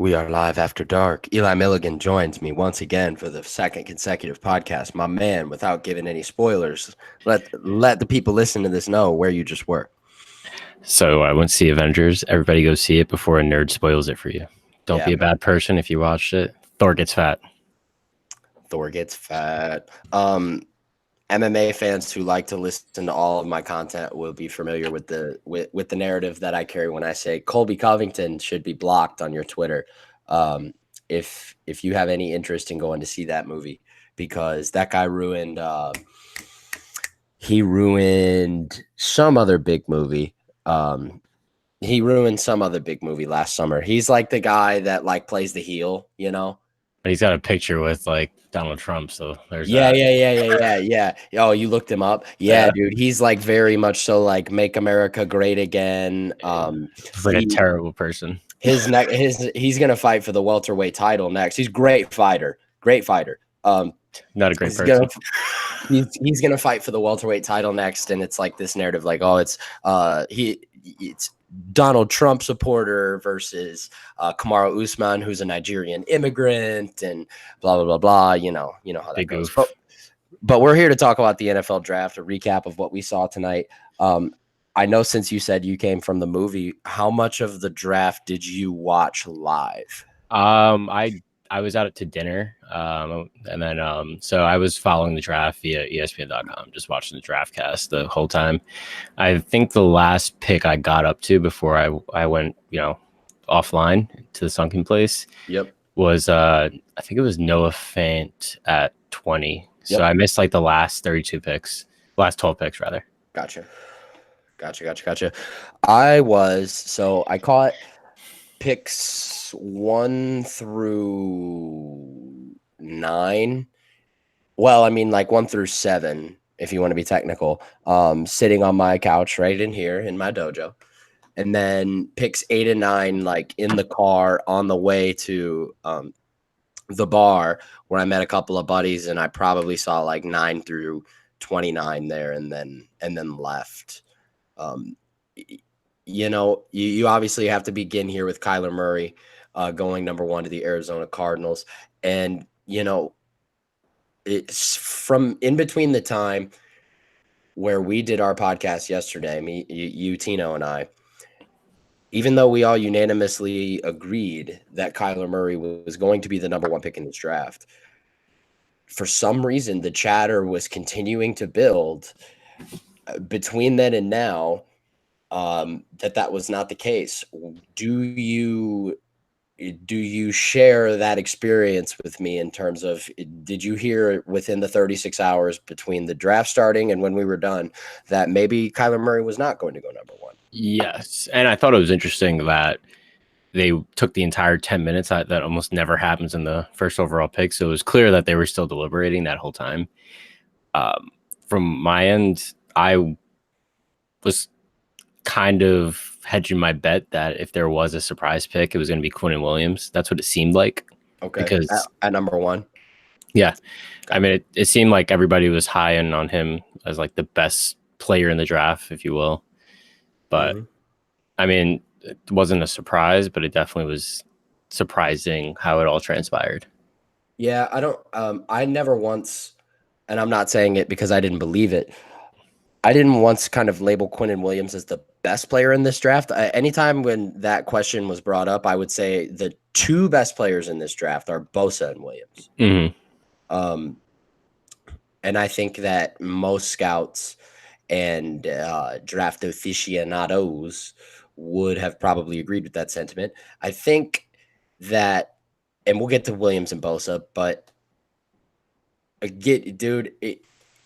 We are live after dark. Eli Milligan joins me once again for the second consecutive podcast. My man, without giving any spoilers, let the people listen to this know where you just were. So I went to see Avengers. Everybody go see it before a nerd spoils it for you. Don't Yeah, be a bad person if you watched it. Thor gets fat. Thor gets fat. MMA fans who like to listen to all of my content will be familiar with the narrative that I carry when I say Colby Covington should be blocked on your Twitter. If you have any interest in going to see that movie, because that guy ruined he ruined some other big movie. He ruined some other big movie last summer. He's like the guy that like plays the heel, you know? But he's got a picture with like Donald Trump, so there's Yeah, that. yeah. Oh, you looked him up? Yeah, dude. He's like very much so like make America great again. He's like a terrible person. He's gonna fight for the welterweight title next. He's great fighter. Great fighter. Not a great person. He's gonna fight for the welterweight title next, and it's like this narrative, like, oh, it's Donald Trump supporter versus Kamaru Usman, who's a Nigerian immigrant, and blah blah blah blah. You know how that Big goes. goof. But we're here to talk about the NFL draft, a recap of what we saw tonight. I know since you said you came from the movie, how much of the draft did you watch live? I was out to dinner, and then so I was following the draft via ESPN.com, just watching the draft cast the whole time. I think the last pick I got up to before I went, offline to the sunken place. Yep. Was I think it was Noah Fant at 20. So Yep. I missed like the last 32 picks, last 12 picks rather. Gotcha. I caught picks 1 through 9. Well, I mean, like 1 through 7, if you want to be technical, sitting on my couch right in here in my dojo. And then picks 8 and 9, like in the car on the way to the bar where I met a couple of buddies, and I probably saw like 9 through 29 there, and then left. You obviously have to begin here with Kyler Murray going number 1 to the Arizona Cardinals. And, it's from in between the time where we did our podcast yesterday, me, you, Tino, and I, even though we all unanimously agreed that Kyler Murray was going to be the number 1 pick in this draft, for some reason, the chatter was continuing to build between then and now that was not the case. Do you share that experience with me in terms of, did you hear within the 36 hours between the draft starting and when we were done that maybe Kyler Murray was not going to go number 1? Yes. And I thought it was interesting that they took the entire 10 minutes. That almost never happens in the first overall pick. So it was clear that they were still deliberating that whole time. From my end, I was kind of hedging my bet that if there was a surprise pick, it was going to be Quinnen Williams. That's what it seemed like. Okay. Because at number 1. Yeah. I mean, it seemed like everybody was high on him as like the best player in the draft, if you will. But I mean, it wasn't a surprise, but it definitely was surprising how it all transpired. Yeah, I never once, and I'm not saying it because I didn't believe it, I didn't once kind of label Quinnen Williams as the best player in this draft. Anytime when that question was brought up, I would say the 2 best players in this draft are Bosa and Williams. Mm-hmm. And I think that most scouts and draft aficionados would have probably agreed with that sentiment. I think that, and we'll get to Williams and Bosa, but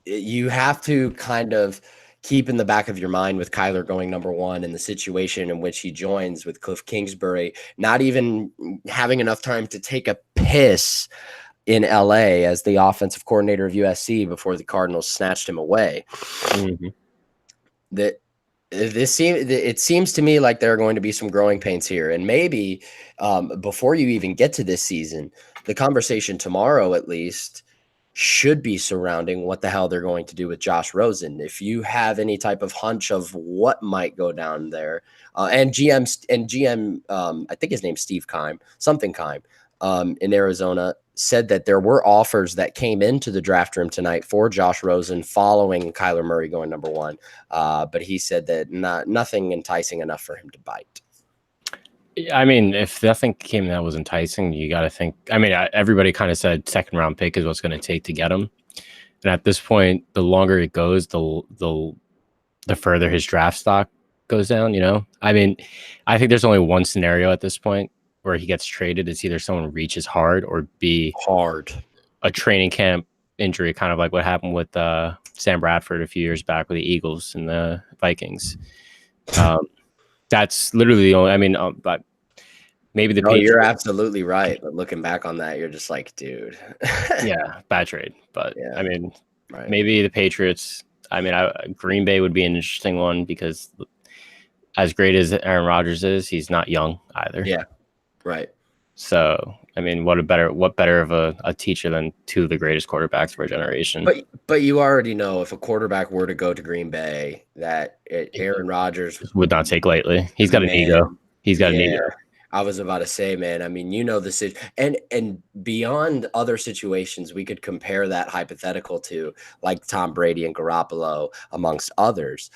you have to kind of keep in the back of your mind with Kyler going number 1 and the situation in which he joins with Cliff Kingsbury, not even having enough time to take a piss in LA as the offensive coordinator of USC before the Cardinals snatched him away. Mm-hmm. It seems to me like there are going to be some growing pains here. And maybe before you even get to this season, the conversation tomorrow, at least, should be surrounding what the hell they're going to do with Josh Rosen. If you have any type of hunch of what might go down there, and GM, I think his name's Steve Keim, something Keim, in Arizona, said that there were offers that came into the draft room tonight for Josh Rosen following Kyler Murray going number 1. But he said that nothing enticing enough for him to bite. I mean, if nothing came that was enticing, you got to think. I mean, everybody kind of said second round pick is what's going to take to get him. And at this point, the longer it goes, the further his draft stock goes down. You know, I mean, I think there's only one scenario at this point where he gets traded. It's either someone reaches hard or B, a training camp injury, kind of like what happened with Sam Bradford a few years back with the Eagles and the Vikings. That's literally the only. I mean, but maybe the Patriots. You're absolutely right. But looking back on that, you're just like, dude. Yeah, bad trade. But yeah, I mean, right. Maybe the Patriots. I mean, Green Bay would be an interesting one because as great as Aaron Rodgers is, he's not young either. Yeah, right. So, I mean, what better of a teacher than two of the greatest quarterbacks of our generation? But you already know if a quarterback were to go to Green Bay, that Aaron Rodgers would not take lightly. He's got an ego. He's got an ego. I was about to say, man, I mean, you know, and beyond other situations, we could compare that hypothetical to like Tom Brady and Garoppolo, amongst others.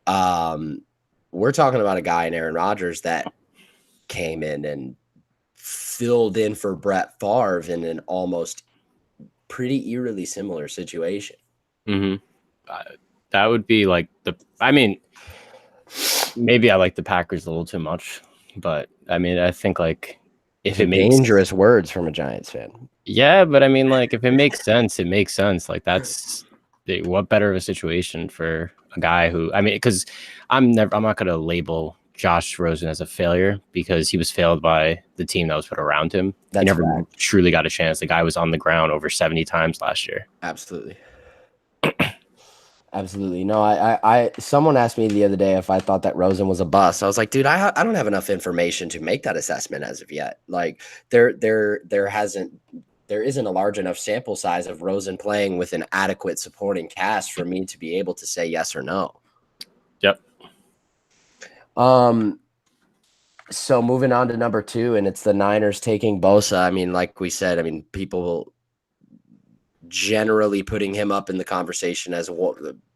We're talking about a guy in Aaron Rodgers that came in and filled in for Brett Favre in an almost pretty eerily similar situation. Mm-hmm. That would be like I mean, maybe I like the Packers a little too much, but I mean, I think like if it makes dangerous words from a Giants fan. Yeah, but I mean, like if it makes sense, it makes sense. Like that's what better of a situation for a guy who, I mean, because I'm not going to label Josh Rosen as a failure because he was failed by the team that was put around him. He never truly got a chance. The guy was on the ground over 70 times last year. Absolutely. Absolutely. No, I someone asked me the other day if I thought that Rosen was a bust. I was like, dude, I don't have enough information to make that assessment as of yet. Like there isn't a large enough sample size of Rosen playing with an adequate supporting cast for me to be able to say yes or no. Yep. So moving on to number 2, and it's the Niners taking Bosa. I mean, like we said, I mean, people generally putting him up in the conversation as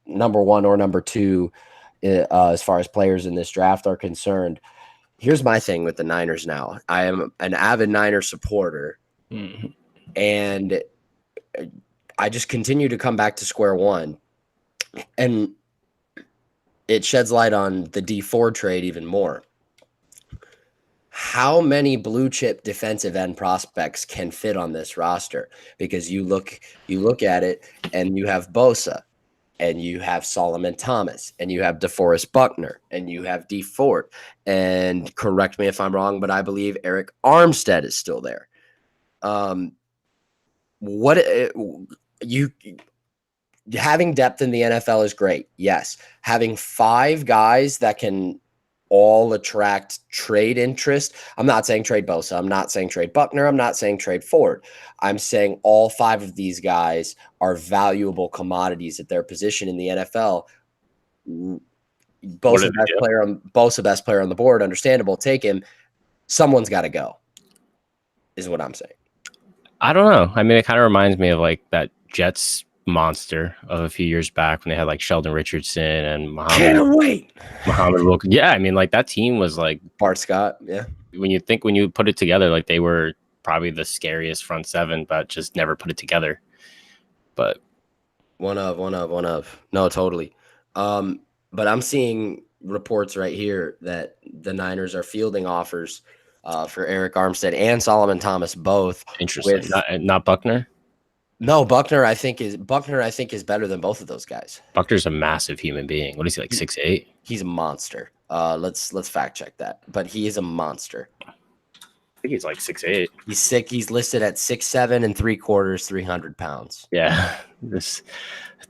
number 1 or number 2 as far as players in this draft are concerned. Here's my thing with the Niners now. I am an avid Niners supporter, and I just continue to come back to square one, and it sheds light on the D4 trade even more. How many blue chip defensive end prospects can fit on this roster? Because you look at it and you have Bosa and you have Solomon Thomas and you have DeForest Buckner and you have D Ford, and correct me if I'm wrong, but I believe Eric Armstead is still there. Having depth in the NFL is great. Yes. Having 5 guys that can all attract trade interest. I'm not saying trade Bosa. I'm not saying trade Buckner. I'm not saying trade Ford. I'm saying all 5 of these guys are valuable commodities at their position in the NFL. Bosa best player on the board. Understandable. Take him. Someone's got to go, is what I'm saying. I don't know. I mean, it kind of reminds me of like that Jets monster of a few years back when they had like Sheldon Richardson and Muhammad Wilkins. Yeah, I mean, like that team was like Bart Scott. Yeah. When you put it together, like they were probably the scariest front 7, but just never put it together. But one of. No, totally. But I'm seeing reports right here that the Niners are fielding offers for Eric Armstead and Solomon Thomas both. Interesting. Not Buckner. No, Buckner I think is better than both of those guys. Buckner's a massive human being. What is he, like 6'8"? He's a monster. Let's fact check that. But he is a monster. I think he's like 6'8". He's sick. He's listed at 6'7" 3/4, 300 pounds. Yeah, that's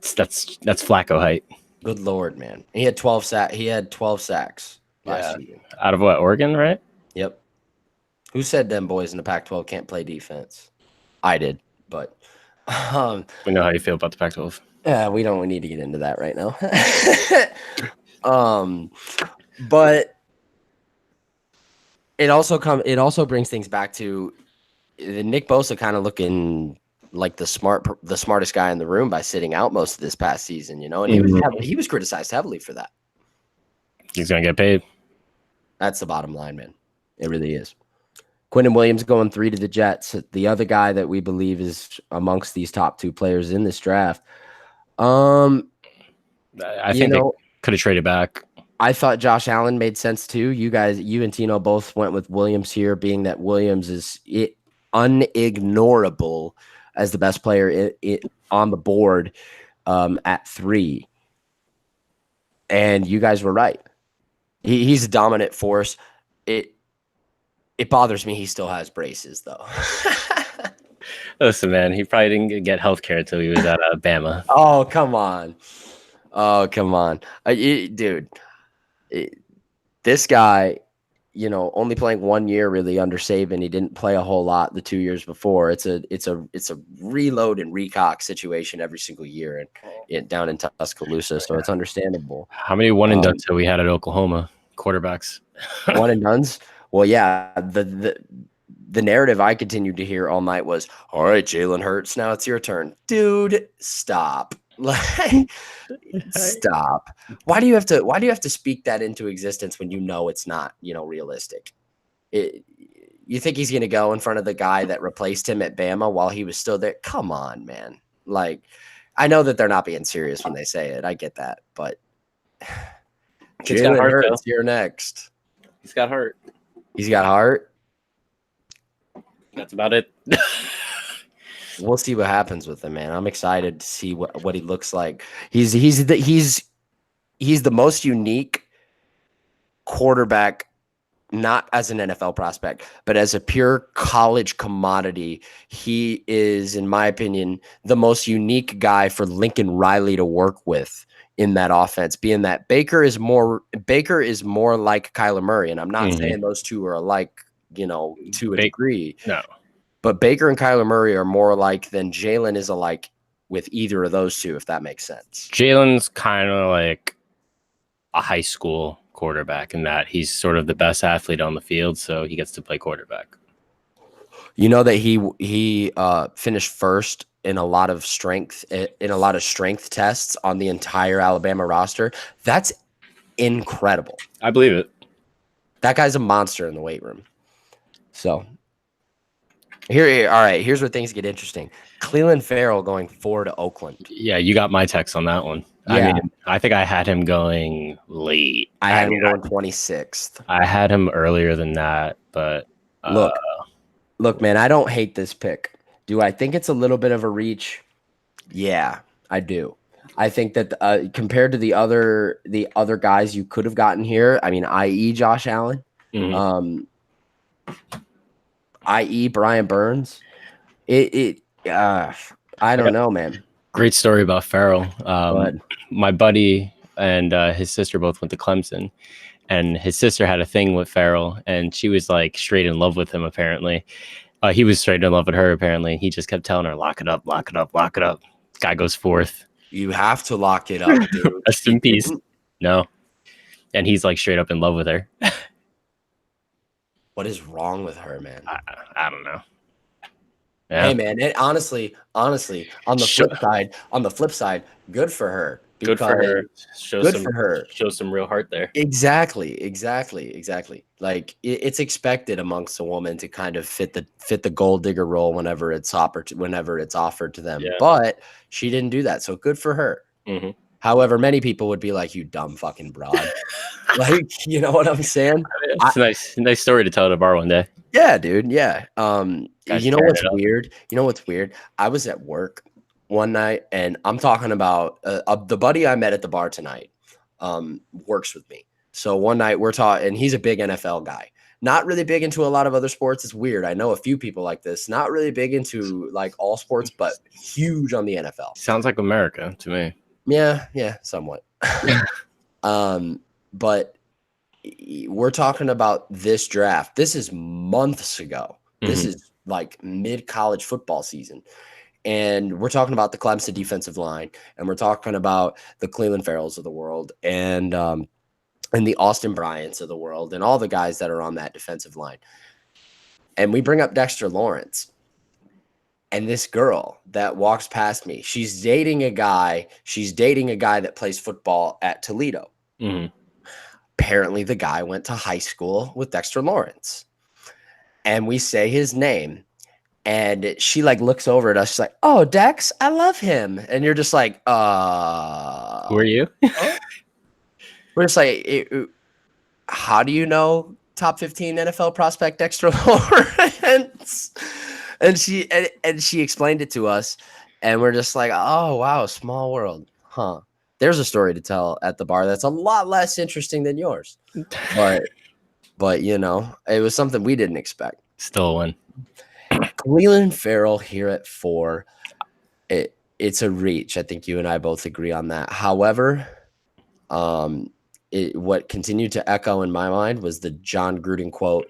Flacco height. Good Lord, man. He had 12 sacks last season. Out of what, Oregon, right? Yep. Who said them boys in the Pac-12 can't play defense? I did, but We know how you feel about the Pac-12. Yeah, we don't need to get into that right now. But it also brings things back to Nick Bosa kind of looking like the smartest guy in the room by sitting out most of this past season, and he was criticized heavily for that. He's gonna get paid. That's the bottom line, man. It really is. Quinnen Williams going 3 to the Jets. The other guy that we believe is amongst these top 2 players in this draft. I think they could have traded back. I thought Josh Allen made sense too. You and Tino both went with Williams here, being that Williams is unignorable as the best player on the board at 3. And you guys were right. He's a dominant force. It bothers me he still has braces, though. Listen, man, he probably didn't get health care until he was at Bama. Oh, come on. Dude. This guy, only playing 1 year really under Saban. He didn't play a whole lot the 2 years before. It's a reload and recock situation every single year and down in Tuscaloosa, so it's understandable. How many one and dones have we had at Oklahoma quarterbacks? One and dones? Well, yeah, the narrative I continued to hear all night was, all right, Jalen Hurts, now it's your turn. Dude, stop. Stop. Why do you have to speak that into existence when it's not, realistic? You think he's going to go in front of the guy that replaced him at Bama while he was still there? Come on, man. Like, I know that they're not being serious when they say it. I get that, but Jalen Hurts here next. He's got heart. He's got heart. That's about it. We'll see what happens with him, man. I'm excited to see what he looks like. He's the most unique quarterback, not as an NFL prospect, but as a pure college commodity. He is, in my opinion, the most unique guy for Lincoln Riley to work with in that offense, being that Baker is more like Kyler Murray. And I'm not saying those two are alike, to a degree. No. But Baker and Kyler Murray are more alike than Jalen is alike with either of those two, if that makes sense. Jalen's kind of like a high school quarterback in that he's sort of the best athlete on the field, so he gets to play quarterback. You know that he finished first in a lot of strength tests on the entire Alabama roster. That's incredible. I believe it. That guy's a monster in the weight room. So here's where things get interesting. Cleveland Farrell going 4 to Oakland. Yeah, you got my text on that one. Yeah. I think I had him going late. I had him going 26th. I had him earlier than that, but look, man, I don't hate this pick. Do I think it's a little bit of a reach? Yeah, I do. I think that compared to the other guys you could have gotten here, I mean, i.e. Josh Allen, i.e. Brian Burns, I don't know, man. Great story about Farrell. My buddy and his sister both went to Clemson, and his sister had a thing with Farrell, and she was like straight in love with him. Apparently, he was straight in love with her. Apparently, he just kept telling her, "Lock it up, lock it up, lock it up." Guy goes forth. You have to lock it up, dude. Rest in peace. No, and he's like straight up in love with her. What is wrong with her, man? I don't know. Yeah. Hey, man, honestly, on the flip side, good for her. Good for her. Show some real heart there. Exactly. Like it's expected amongst a woman to kind of fit the gold digger role whenever it's offered to them. Yeah. But she didn't do that, so good for her. Mm-hmm. However, many people would be like, "You dumb fucking broad." Like, you know what I'm saying? It's a nice story to tell at a bar one day. Yeah, dude. Yeah. You know what's weird? I was at work one night, and I'm talking about the buddy I met at the bar tonight works with me. So one night we're talking, and he's a big NFL guy. Not really big into a lot of other sports. It's weird. I know a few people like this. Not really big into like all sports, but huge on the NFL. Sounds like America to me. Yeah, somewhat. But we're talking about this draft. This is months ago. Mm-hmm. This is like mid-college football season. And we're talking about the Clemson defensive line, and we're talking about the Cleveland Farrells of the world, and the Austin Bryants of the world, and all the guys that are on that defensive line. And we bring up Dexter Lawrence. And this girl that walks past me, she's dating a guy that plays football at Toledo. Mm-hmm. Apparently, the guy went to high school with Dexter Lawrence. And we say his name. And she like looks over at us. She's like, "Oh, Dex, I love him." And you're just like, Who are you? We're just like, how do you know top 15 NFL prospect Dexter Lawrence? And she explained it to us, and we're just like, oh wow, small world, huh? There's a story to tell at the bar that's a lot less interesting than yours, but you know, it was something we didn't expect. Still a win. Cleveland Farrell here at 4. It's a reach. I think you and I both agree on that. However, what continued to echo in my mind was the John Gruden quote: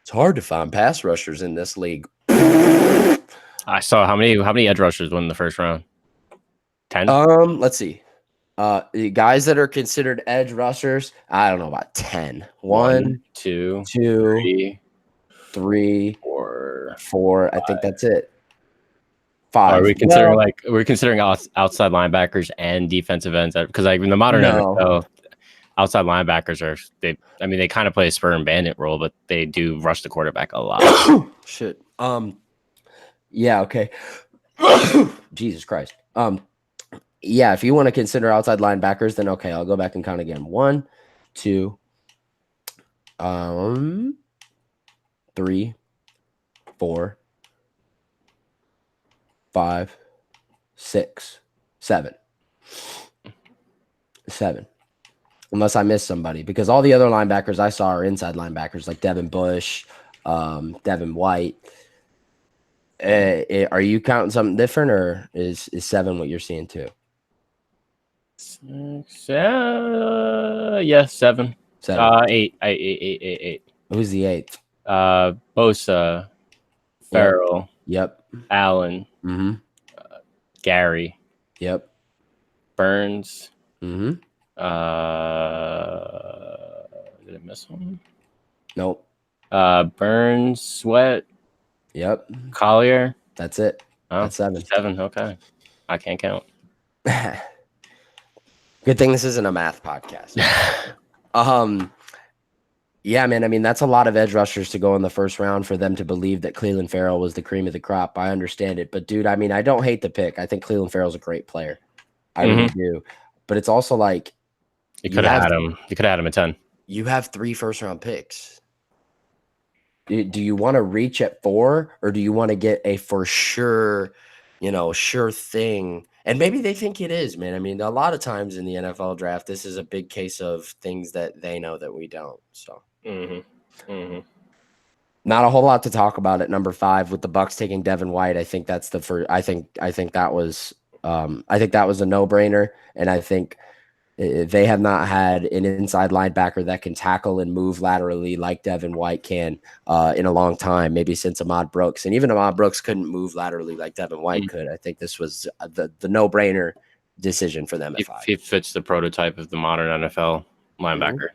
"It's hard to find pass rushers in this league." I saw how many edge rushers won in the first round? 10? Let's see. The guys that are considered edge rushers, I don't know about 10. 1, 2, 3, 4. I think that's it. 5. Are we considering outside linebackers and defensive ends? Because like in the modern NFL, outside linebackers they kind of play a spur and bandit role, but they do rush the quarterback a lot. Shit. Yeah. Okay. Jesus Christ. Yeah. If you want to consider outside linebackers, then okay, I'll go back and count again. 1, 2, 3, 4, 5, 6, 7. 7. Unless I missed somebody, because all the other linebackers I saw are inside linebackers, like Devin Bush, Devin White. Are you counting something different, or is 7 what you're seeing too? 7. 8. 8. Who's the 8th? Bosa, Farrell. Yep. Allen. Mm-hmm. Gary. Yep. Burns. Mm-hmm. Did I miss one? Nope. Burns, Sweat. Yep. Collier. That's it. Oh, that's 7. 7. Okay. I can't count. Good thing this isn't a math podcast. Yeah, man. I mean, that's a lot of edge rushers to go in the first round for them to believe that Cleveland Farrell was the cream of the crop. I understand it. But, dude, I mean, I don't hate the pick. I think Cleveland Farrell's a great player. I really do. But it's also like you could have had him. You could have had him at 10. You have 3 first-round picks. Do you want to reach at 4, or do you want to get a for sure, sure thing? And maybe they think it is, man. I mean, a lot of times in the NFL draft, this is a big case of things that they know that we don't. So, not a whole lot to talk about at number 5 with the Bucs taking Devin White. I think that's the first. I think that was a no-brainer, and I think they have not had an inside linebacker that can tackle and move laterally like Devin White can in a long time, maybe since Ahmad Brooks. And even Ahmad Brooks couldn't move laterally like Devin White could. I think this was the no-brainer decision for them at 5. He fits the prototype of the modern NFL linebacker.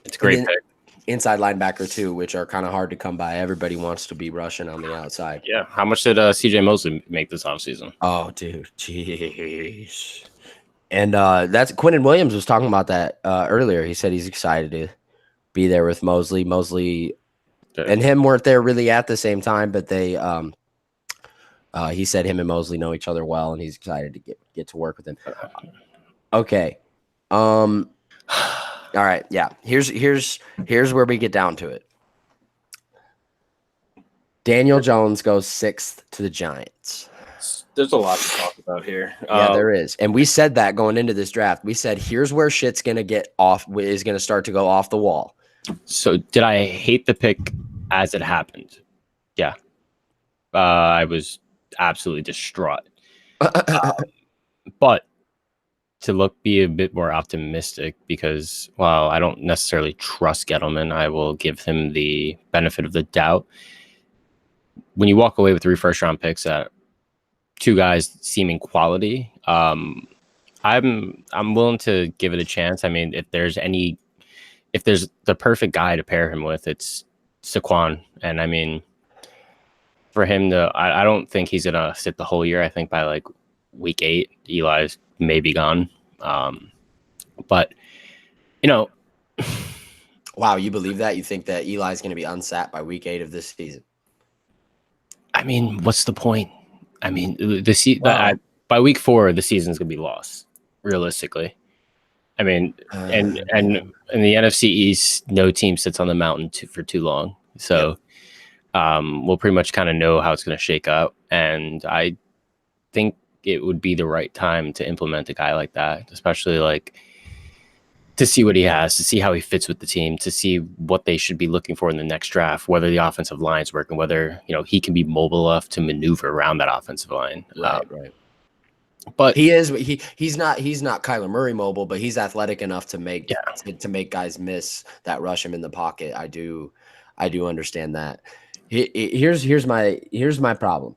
It's a great pick. Inside linebacker, too, which are kind of hard to come by. Everybody wants to be rushing on the outside. Yeah. How much did C.J. Mosley make this offseason? Oh, dude. Jeez. And that's Quinnen Williams was talking about that earlier. He said he's excited to be there with Mosley. Mosley and him weren't there really at the same time, but they he said him and Mosley know each other well, and he's excited to get to work with him. Okay. All right. Yeah. Here's where we get down to it. Daniel Jones goes 6th to the Giants. There's a lot to talk about here. Yeah, there is. And we said that going into this draft. We said, here's where shit's going to get off, is going to start to go off the wall. So did I hate the pick as it happened? Yeah. I was absolutely distraught. But to be a bit more optimistic, because while I don't necessarily trust Gettleman, I will give him the benefit of the doubt. when you walk away with 3 first-round picks at 2 guys seeming quality, I'm willing to give it a chance. I mean, if there's the perfect guy to pair him with, it's Saquon. And I mean, for him to, I don't think he's gonna sit the whole year. I think by like week 8, Eli's maybe gone. But you know, Wow, you believe that? You think that Eli's going to be unsat by week 8 of this season? I mean, what's the point? I mean, Well, by week 4, the season's gonna be lost, realistically. I mean, and man. in the NFC East, no team sits on the mountain for too long. So we'll pretty much kind of know how it's going to shake up. And I think it would be the right time to implement a guy like that, especially like to see what he has, to see how he fits with the team, to see what they should be looking for in the next draft, whether the offensive line's working, whether he can be mobile enough to maneuver around that offensive line. Right. But he's not Kyler Murray mobile, but he's athletic enough to make guys miss that rush him in the pocket. I do understand that. Here's my problem.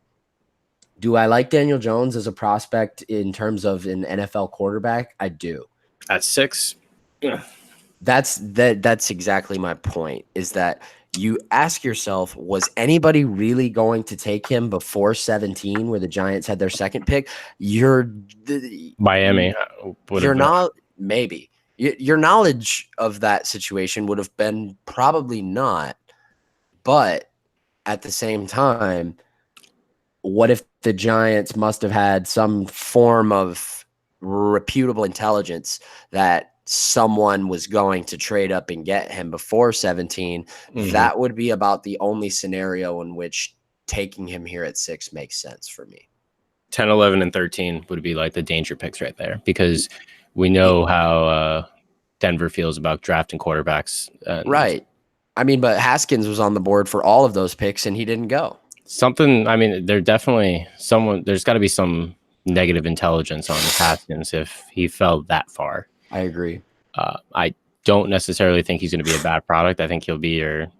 Do I like Daniel Jones as a prospect in terms of an NFL quarterback? I do. At 6, yeah. That's exactly my point, is that you ask yourself, was anybody really going to take him before 17 where the Giants had their second pick? Miami maybe. Your knowledge of that situation would have been probably not. But at the same time, what if the Giants must have had some form of reputable intelligence that someone was going to trade up and get him before 17? Mm-hmm. That would be about the only scenario in which taking him here at 6 makes sense for me. 10, 11, and 13 would be like the danger picks right there, because we know how Denver feels about drafting quarterbacks. Right. I mean, but Haskins was on the board for all of those picks and he didn't go. There's got to be some negative intelligence on Haskins if he fell that far. I agree. I don't necessarily think he's going to be a bad product. I think he'll be a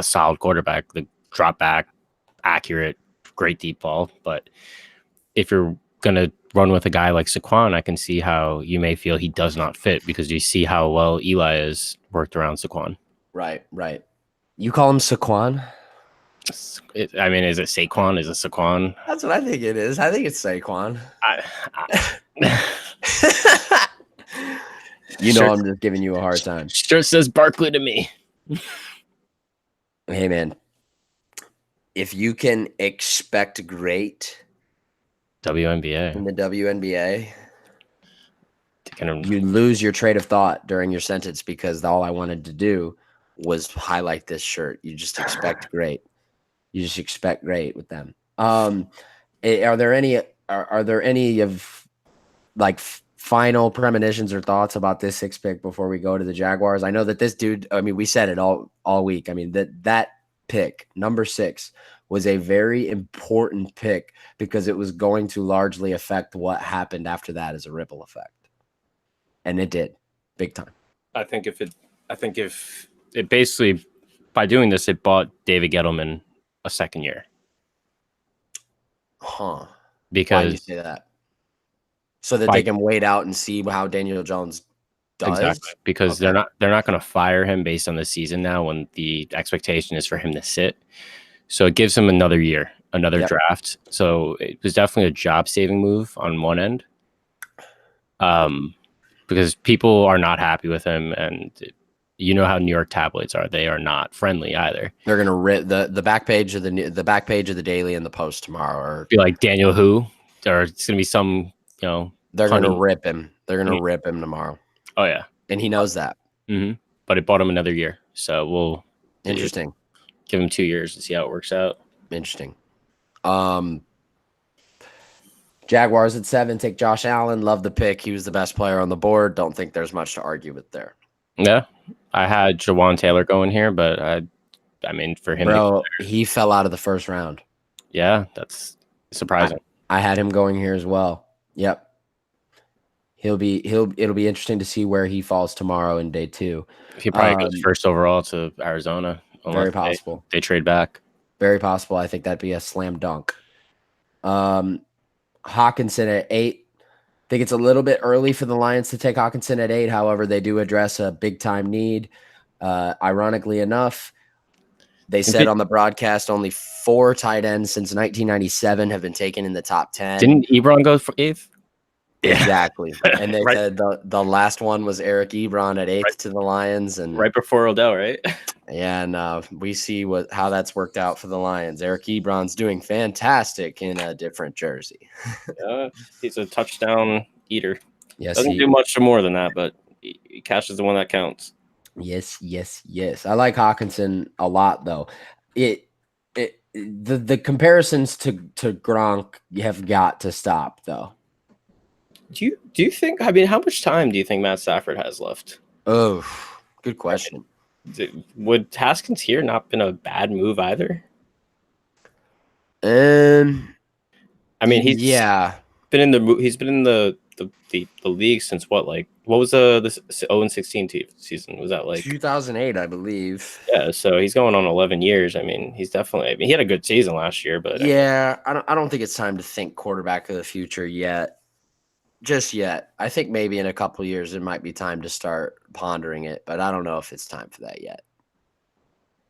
solid quarterback, the drop back, accurate, great deep ball. But if you're going to run with a guy like Saquon, I can see how you may feel he does not fit, because you see how well Eli has worked around Saquon. Right. You call him Saquon? Is it Saquon? Is it Saquon? That's what I think it is. I think it's Saquon. I'm just giving you a hard time. Sure says Barkley to me. Hey, man. If you can expect great WNBA in the WNBA, you lose your train of thought during your sentence, because all I wanted to do was highlight this shirt. You just expect great. You just expect great with them. Are there any of like final premonitions or thoughts about this 6 pick before we go to the Jaguars? I know that this dude, we said it all week. I mean, that pick, number 6, was a very important pick because it was going to largely affect what happened after that as a ripple effect. And it did, big time. I think if it basically, by doing this, it bought David Gettleman a second year. Huh. Because why do you say that? So that they can wait out and see how Daniel Jones does? Exactly. Because they're not going to fire him based on the season now, when the expectation is for him to sit. So it gives him another year, another draft. So it was definitely a job-saving move on one end. Because people are not happy with him, and you know how New York tabloids are. They are not friendly either. They're gonna rip the back page of the back page of the Daily and the Post tomorrow, or be like Daniel who, or it's gonna be some They're gonna rip him. They're gonna rip him tomorrow. Oh yeah, and he knows that. Mm-hmm. But it bought him another year, so we'll interesting. Give him 2 years to see how it works out. Interesting. Jaguars at 7, take Josh Allen. Love the pick. He was the best player on the board. Don't think there's much to argue with there. Yeah. I had Jawan Taylor going here, but for him, bro, he fell out of the first round. Yeah, that's surprising. I had him going here as well. Yep. It'll be interesting to see where he falls tomorrow in day 2. He probably goes first overall to Arizona. Very possible. They trade back. Very possible. I think that'd be a slam dunk. Hawkinson at 8. I think it's a little bit early for the Lions to take Hawkinson at 8. However, they do address a big time need. Ironically enough, they said on the broadcast only 4 tight ends since 1997 have been taken in the top 10. Didn't Ebron go for 8th? Exactly. And they Right. said the last one was Eric Ebron at 8th to the Lions. And right before Odell, right? yeah, and we see how that's worked out for the Lions. Eric Ebron's doing fantastic in a different jersey. Yeah, he's a touchdown eater. Yes, Doesn't do much more than that, but he catches the one that counts. Yes. I like Hawkinson a lot, though. The comparisons to Gronk have got to stop, though. Do you think? I mean, how much time do you think Matt Stafford has left? Oh, good question. Would Haskins here not been a bad move either? I mean, he's been in the league since what was this 0-16 season? Was that like 2008, I believe? Yeah, so he's going on 11 years. I mean, he's definitely. I mean, he had a good season last year, but yeah, I don't think it's time to think quarterback of the future yet. Just yet. I think maybe in a couple of years it might be time to start pondering it, but I don't know if it's time for that yet.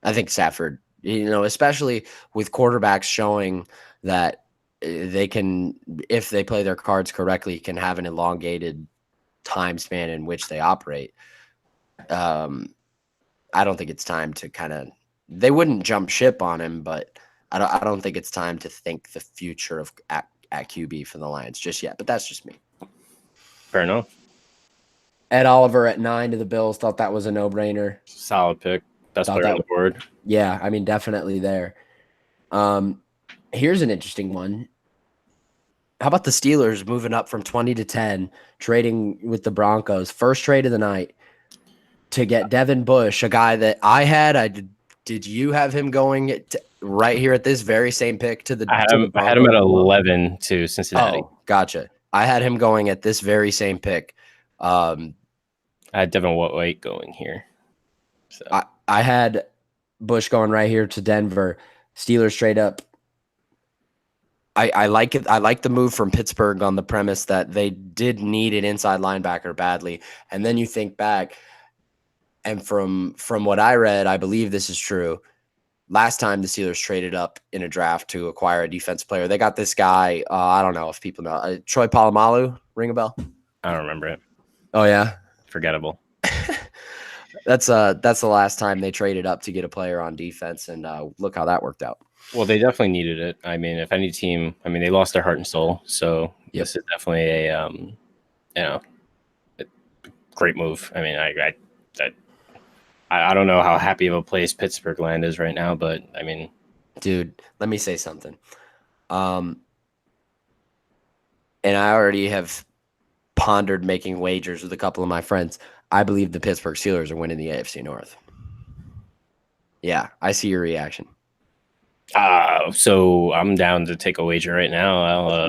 I think Stafford, especially with quarterbacks showing that they can, if they play their cards correctly, can have an elongated time span in which they operate. I don't think it's time to they wouldn't jump ship on him, but I don't think it's time to think the future of at QB for the Lions just yet, but that's just me. Fair enough. Ed Oliver at 9 to the Bills. Thought that was a no-brainer. Solid pick. Best player on the board. Yeah, I mean, definitely there. Here's an interesting one. How about the Steelers moving up from 20 to 10, trading with the Broncos? First trade of the night to get Devin Bush, a guy that I had. Did you have him going right here at this very same pick to the? I had him at 11 to Cincinnati. Oh, gotcha. I had him going at this very same pick. I had Devin White going here. So I had Bush going right here to Denver. Steelers straight up. I like it. I like the move from Pittsburgh on the premise that they did need an inside linebacker badly. And then you think back, and from what I read, I believe this is true. Last time the Steelers traded up in a draft to acquire a defense player, they got this guy. I don't know if people know. Troy Polamalu, ring a bell? I don't remember it. Oh, yeah? Forgettable. That's the last time they traded up to get a player on defense, and look how that worked out. Well, they definitely needed it. I mean, if any team, they lost their heart and soul. So This is definitely a great move. I mean, I don't know how happy of a place Pittsburgh land is right now, but I mean, dude, let me say something. And I already have pondered making wagers with a couple of my friends. I believe the Pittsburgh Steelers are winning the AFC North. Yeah, I see your reaction. So I'm down to take a wager right now.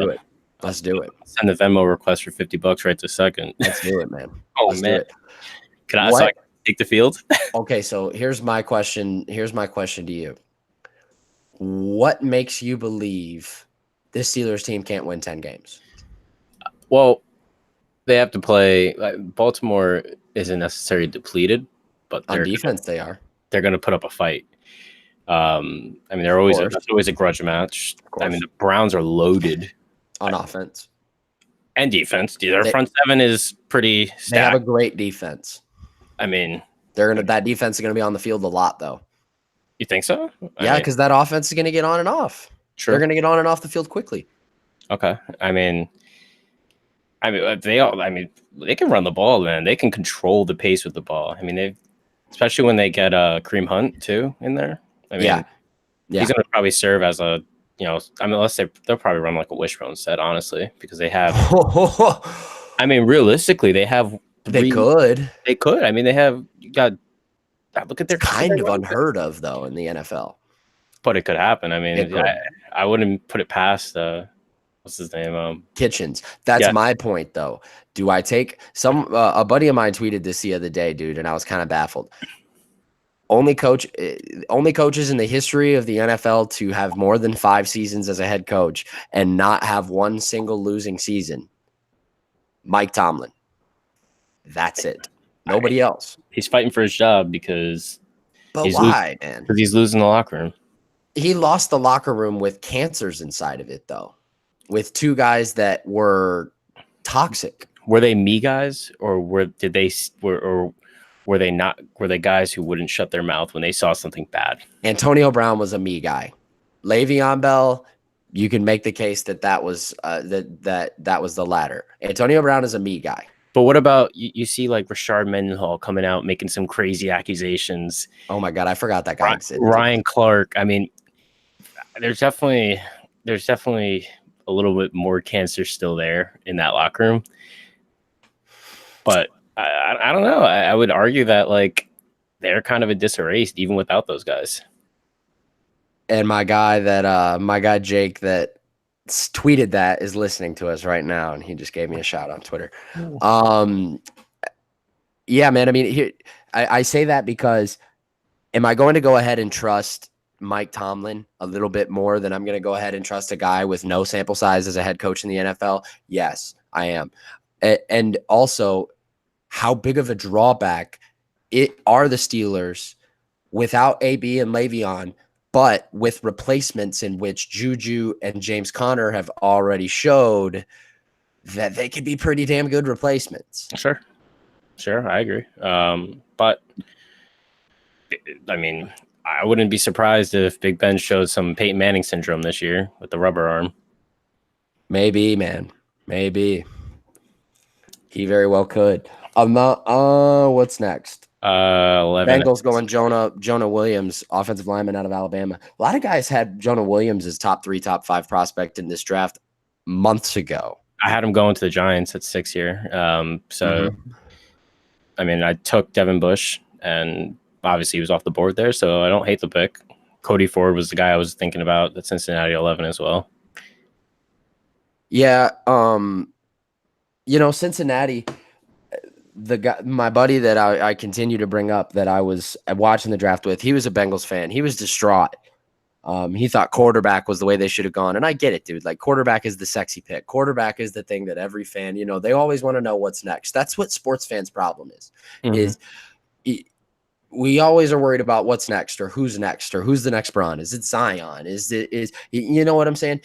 Let's do it. Send a Venmo request for $50 right this second. Let's do it, man. Let's man. Can I take the field? Okay, so here's my question. Here's my question to you. What makes you believe this Steelers team can't win 10 games? Well, they have to play. Baltimore isn't necessarily depleted, but on defense they are. They're going to put up a fight. They're always that's always a grudge match. I mean, the Browns are loaded on offense and defense. Their front seven is pretty stacked. They have a great defense. I mean, that defense is going to be on the field a lot, though. You think so? Yeah, because that offense is going to get on and off. Sure. They're going to get on and off the field quickly. Okay. They can run the ball, man. They can control the pace with the ball. Especially when they get Kareem Hunt too in there. He's going to probably serve as a, unless they'll probably run like a wishbone set, honestly, because they have. Realistically, they have. They could. They have. You got. Look at their kind of unheard of though in the NFL. But it could happen. I wouldn't put it past. What's his name? Kitchens. That's my point, though. Do I take a buddy of mine tweeted this the other day, dude, and I was kind of baffled. only coaches in the history of the NFL to have more than 5 seasons as a head coach and not have one single losing season. Mike Tomlin. That's it. Nobody else. He's fighting for his job because But why, man? Because he's losing the locker room. He lost the locker room with cancers inside of it, though, with 2 guys that were toxic. Were they me guys, or were they not? Were they guys who wouldn't shut their mouth when they saw something bad? Antonio Brown was a me guy. Le'Veon Bell, you can make the case that was that was the latter. Antonio Brown is a me guy. But what about you see like Rashard Mendenhall coming out making some crazy accusations? Oh my God, I forgot that guy existed. Ryan Clark. I mean, there's definitely a little bit more cancer still there in that locker room. But I don't know. I would argue that like they're kind of a disarray even without those guys. And my guy Jake that tweeted that is listening to us right now, and he just gave me a shout on Twitter. Yeah, man. I mean, I say that because am I going to go ahead and trust Mike Tomlin a little bit more than I'm going to go ahead and trust a guy with no sample size as a head coach in the NFL? Yes, I am. And also, how big of a drawback are the Steelers without AB and Le'Veon, but with replacements in which Juju and James Conner have already showed that they could be pretty damn good replacements. Sure, I agree. But I mean, I wouldn't be surprised if Big Ben showed some Peyton Manning syndrome this year with the rubber arm. Maybe, man. Maybe. He very well could. What's next? 11. Bengals going Jonah Williams, offensive lineman out of Alabama. A lot of guys had Jonah Williams as top 3, top 5 prospect in this draft months ago. I had him going to the Giants at 6 here. I mean, I took Devin Bush, and obviously he was off the board there, so I don't hate the pick. Cody Ford was the guy I was thinking about at Cincinnati 11 as well. Yeah, Cincinnati, the guy, my buddy that I continue to bring up that I was watching the draft with, he was a Bengals fan. He was distraught. He thought quarterback was the way they should have gone. And I get it, dude. Like, quarterback is the sexy pick. Quarterback is the thing that every fan, they always want to know what's next. That's what sports fans' problem is we always are worried about what's next or who's next or who's the next Braun. Is it Zion? Is you know what I'm saying?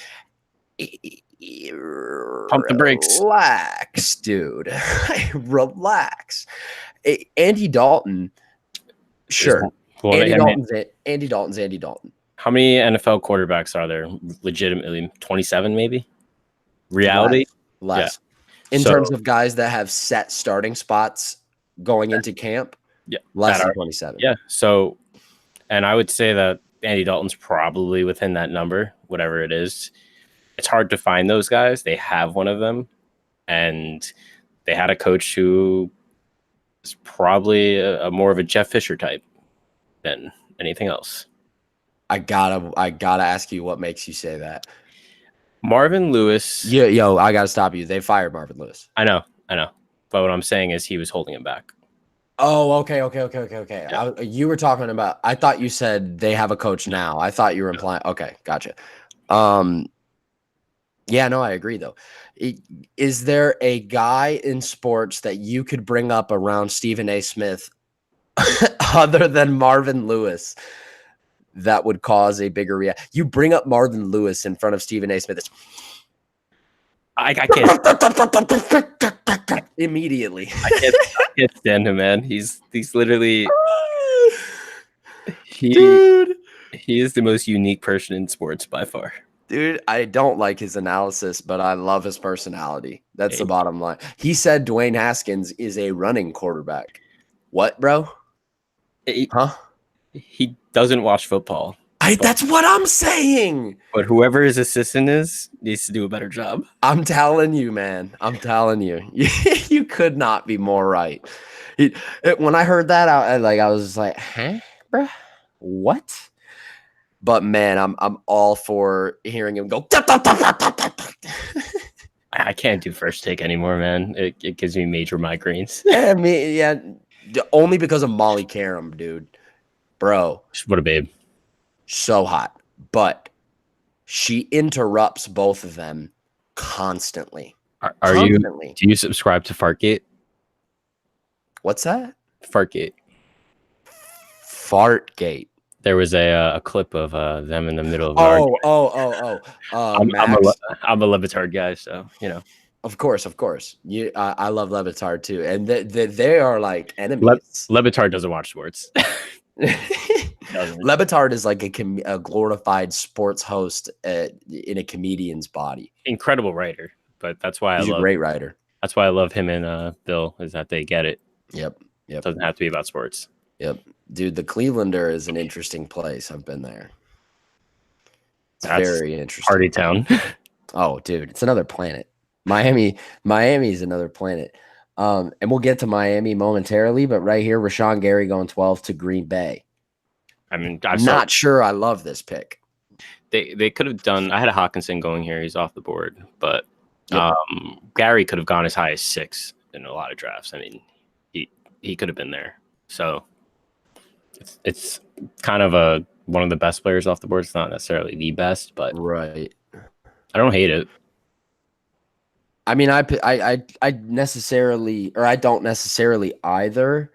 Pump the brakes. Relax, dude. Relax. Andy Dalton. Sure. Andy Dalton's Andy Dalton. How many NFL quarterbacks are there? Legitimately 27, maybe? Reality? Less. Yeah. In terms of guys that have set starting spots going into camp, less than 27. Yeah. So, and I would say that Andy Dalton's probably within that number, whatever it is. It's hard to find those guys. They have one of them, and they had a coach who is probably a more of a Jeff Fisher type than anything else. I gotta ask you what makes you say that. Marvin Lewis. Yo, I gotta stop you. They fired Marvin Lewis. I know. But what I'm saying is he was holding him back. Oh, okay. Yeah. You were talking about. I thought you said they have a coach now. I thought you were implying. Okay, gotcha. Yeah, no, I agree though. Is there a guy in sports that you could bring up around Stephen A. Smith other than Marvin Lewis that would cause a bigger reaction? You bring up Marvin Lewis in front of Stephen A. Smith. I can't immediately. I can't stand him, man. He's literally dude. He is the most unique person in sports by far. Dude, I don't like his analysis, but I love his personality. That's the bottom line. He said Dwayne Haskins is a running quarterback. What, bro? He doesn't watch football. That's what I'm saying. But whoever his assistant is needs to do a better job. I'm telling you, man. I'm telling you. You could not be more right. When I heard that, I was just like, huh, bro? What? But man, I'm all for hearing him go. I can't do first take anymore, man. It gives me major migraines. Yeah, only because of Molly Karam, dude. bro. What a babe. So hot. But she interrupts both of them constantly. Are you? Do you subscribe to Fartgate? What's that? Fartgate. Fartgate. There was a clip of them in the middle of an argument. I'm a Le Batard guy, so you know. Of course. I love Le Batard too, and they are like enemies. Le Batard doesn't watch sports. Le Batard is like a glorified sports host in a comedian's body. Incredible writer, but that's why He's a great writer. That's why I love him and Bill, is that they get it. Yep. It doesn't have to be about sports. Yep. Dude, the Clevelander is an interesting place. I've been there. It's very interesting. Party town. Oh, dude, it's another planet. Miami is another planet. And we'll get to Miami momentarily, but right here, Rashawn Gary going 12 to Green Bay. I mean, I'm not sure I love this pick. They could have done. I had a Hawkinson going here. He's off the board, but Gary could have gone as high as 6 in a lot of drafts. I mean, he could have been there. So it's kind of one of the best players off the board. It's not necessarily the best, but right. I don't hate it. I mean, I don't necessarily either.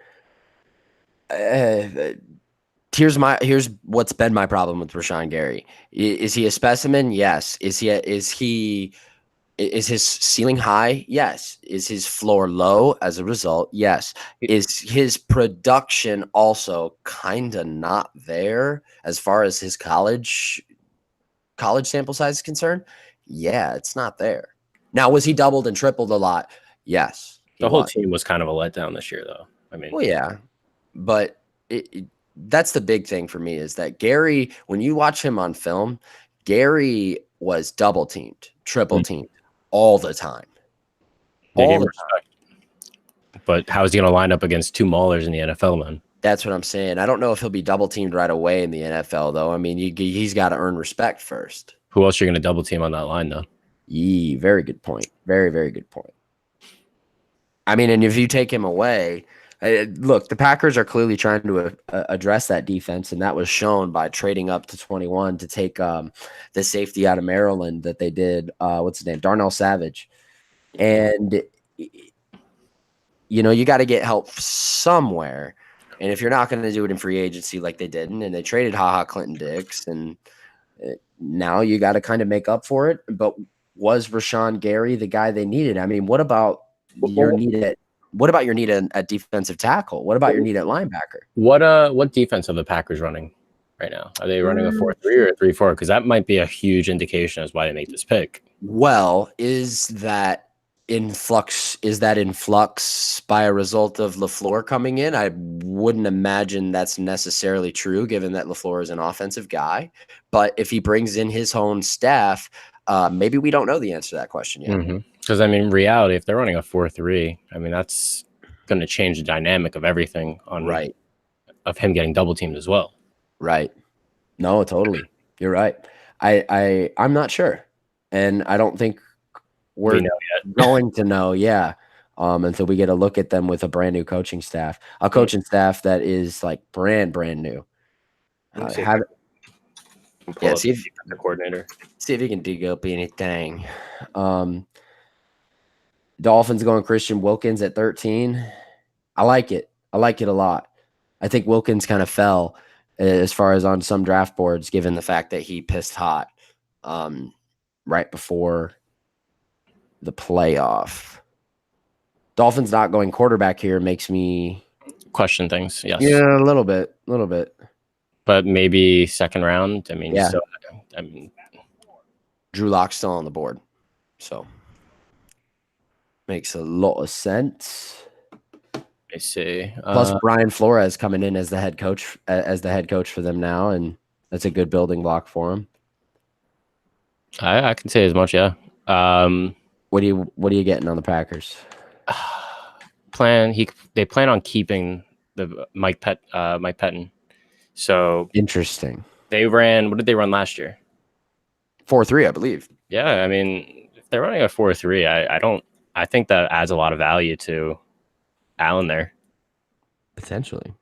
Here's what's been my problem with Rashawn Gary. Is he a specimen? Yes. Is his ceiling high? Yes. Is his floor low as a result? Yes. Is his production also kind of not there as far as his college sample size is concerned? Yeah, it's not there. Now, was he doubled and tripled a lot? Yes. The whole team was kind of a letdown this year, though. I mean, well, yeah, but that's the big thing for me is that Gary, when you watch him on film, Gary was double teamed, triple teamed all the time. All the time. But how is he going to line up against 2 maulers in the NFL, man? That's what I'm saying. I don't know if he'll be double teamed right away in the NFL, though. I mean, he's got to earn respect first. Who else are you going to double team on that line, though? Very good point. Very, very good point. I mean, and if you take him away, look, the Packers are clearly trying to address that defense, and that was shown by trading up to 21 to take the safety out of Maryland that they did. What's his name? Darnell Savage. And, you know, you got to get help somewhere. And if you're not going to do it in free agency like they didn't, and they traded HaHa Clinton-Dix, and now you got to kind of make up for it. But was Rashawn Gary the guy they needed? I mean, what about your need at defensive tackle? What about your need at linebacker? What defense are the Packers running right now? Are they running a 4-3 or a 3-4? Because that might be a huge indication as why they make this pick. Well, is that in flux by a result of LaFleur coming in? I wouldn't imagine that's necessarily true, given that LaFleur is an offensive guy. But if he brings in his own staff, maybe we don't know the answer to that question yet. Because, I mean, in reality, if they're running a 4-3, I mean, that's going to change the dynamic of everything of him getting double teamed as well. Right. No, totally. You're right. I'm not sure. And I don't think we're going to know. Yeah. Until we get a look at them with a brand new coaching staff, staff that is like brand new. See if the coordinator. See if he can dig up anything. Dolphins going Christian Wilkins at 13. I like it. I like it a lot. I think Wilkins kind of fell as far as on some draft boards, given the fact that he pissed hot right before the playoff. Dolphins not going quarterback here makes me question things. Yes. Yeah, a little bit. But maybe second round. I mean, yeah. Drew Lock's still on the board, so makes a lot of sense. I see. Plus, Brian Flores coming in as the head coach for them now, and that's a good building block for him. I can say as much. Yeah. What are you getting on the Packers? They plan on keeping the Mike Pettin. So interesting. What did they run last year? 4-3, I believe. Yeah, I mean, if they're running a 4-3, I think that adds a lot of value to Allen there. Potentially.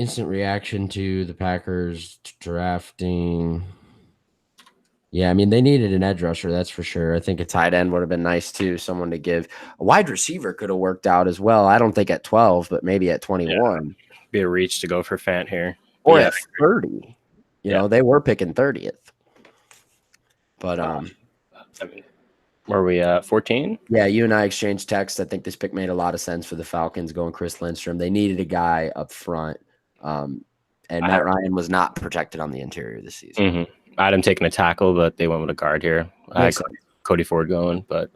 Instant reaction to the Packers drafting. Yeah, I mean, they needed an edge rusher, that's for sure. I think a tight end would have been nice too, someone to give. A wide receiver could have worked out as well. I don't think at 12, but maybe at 21. Be a reach to go for Fant here. But Or yeah, at 30. You know, they were picking 30th. But I mean, were we 14? yeah, you and I exchanged texts. I think this pick made a lot of sense for the Falcons going Chris Lindstrom. They needed a guy up front. And Matt Ryan was not protected on the interior this season. Mm-hmm. I had him taking a tackle, but they went with a guard here. I had Cody Ford going, but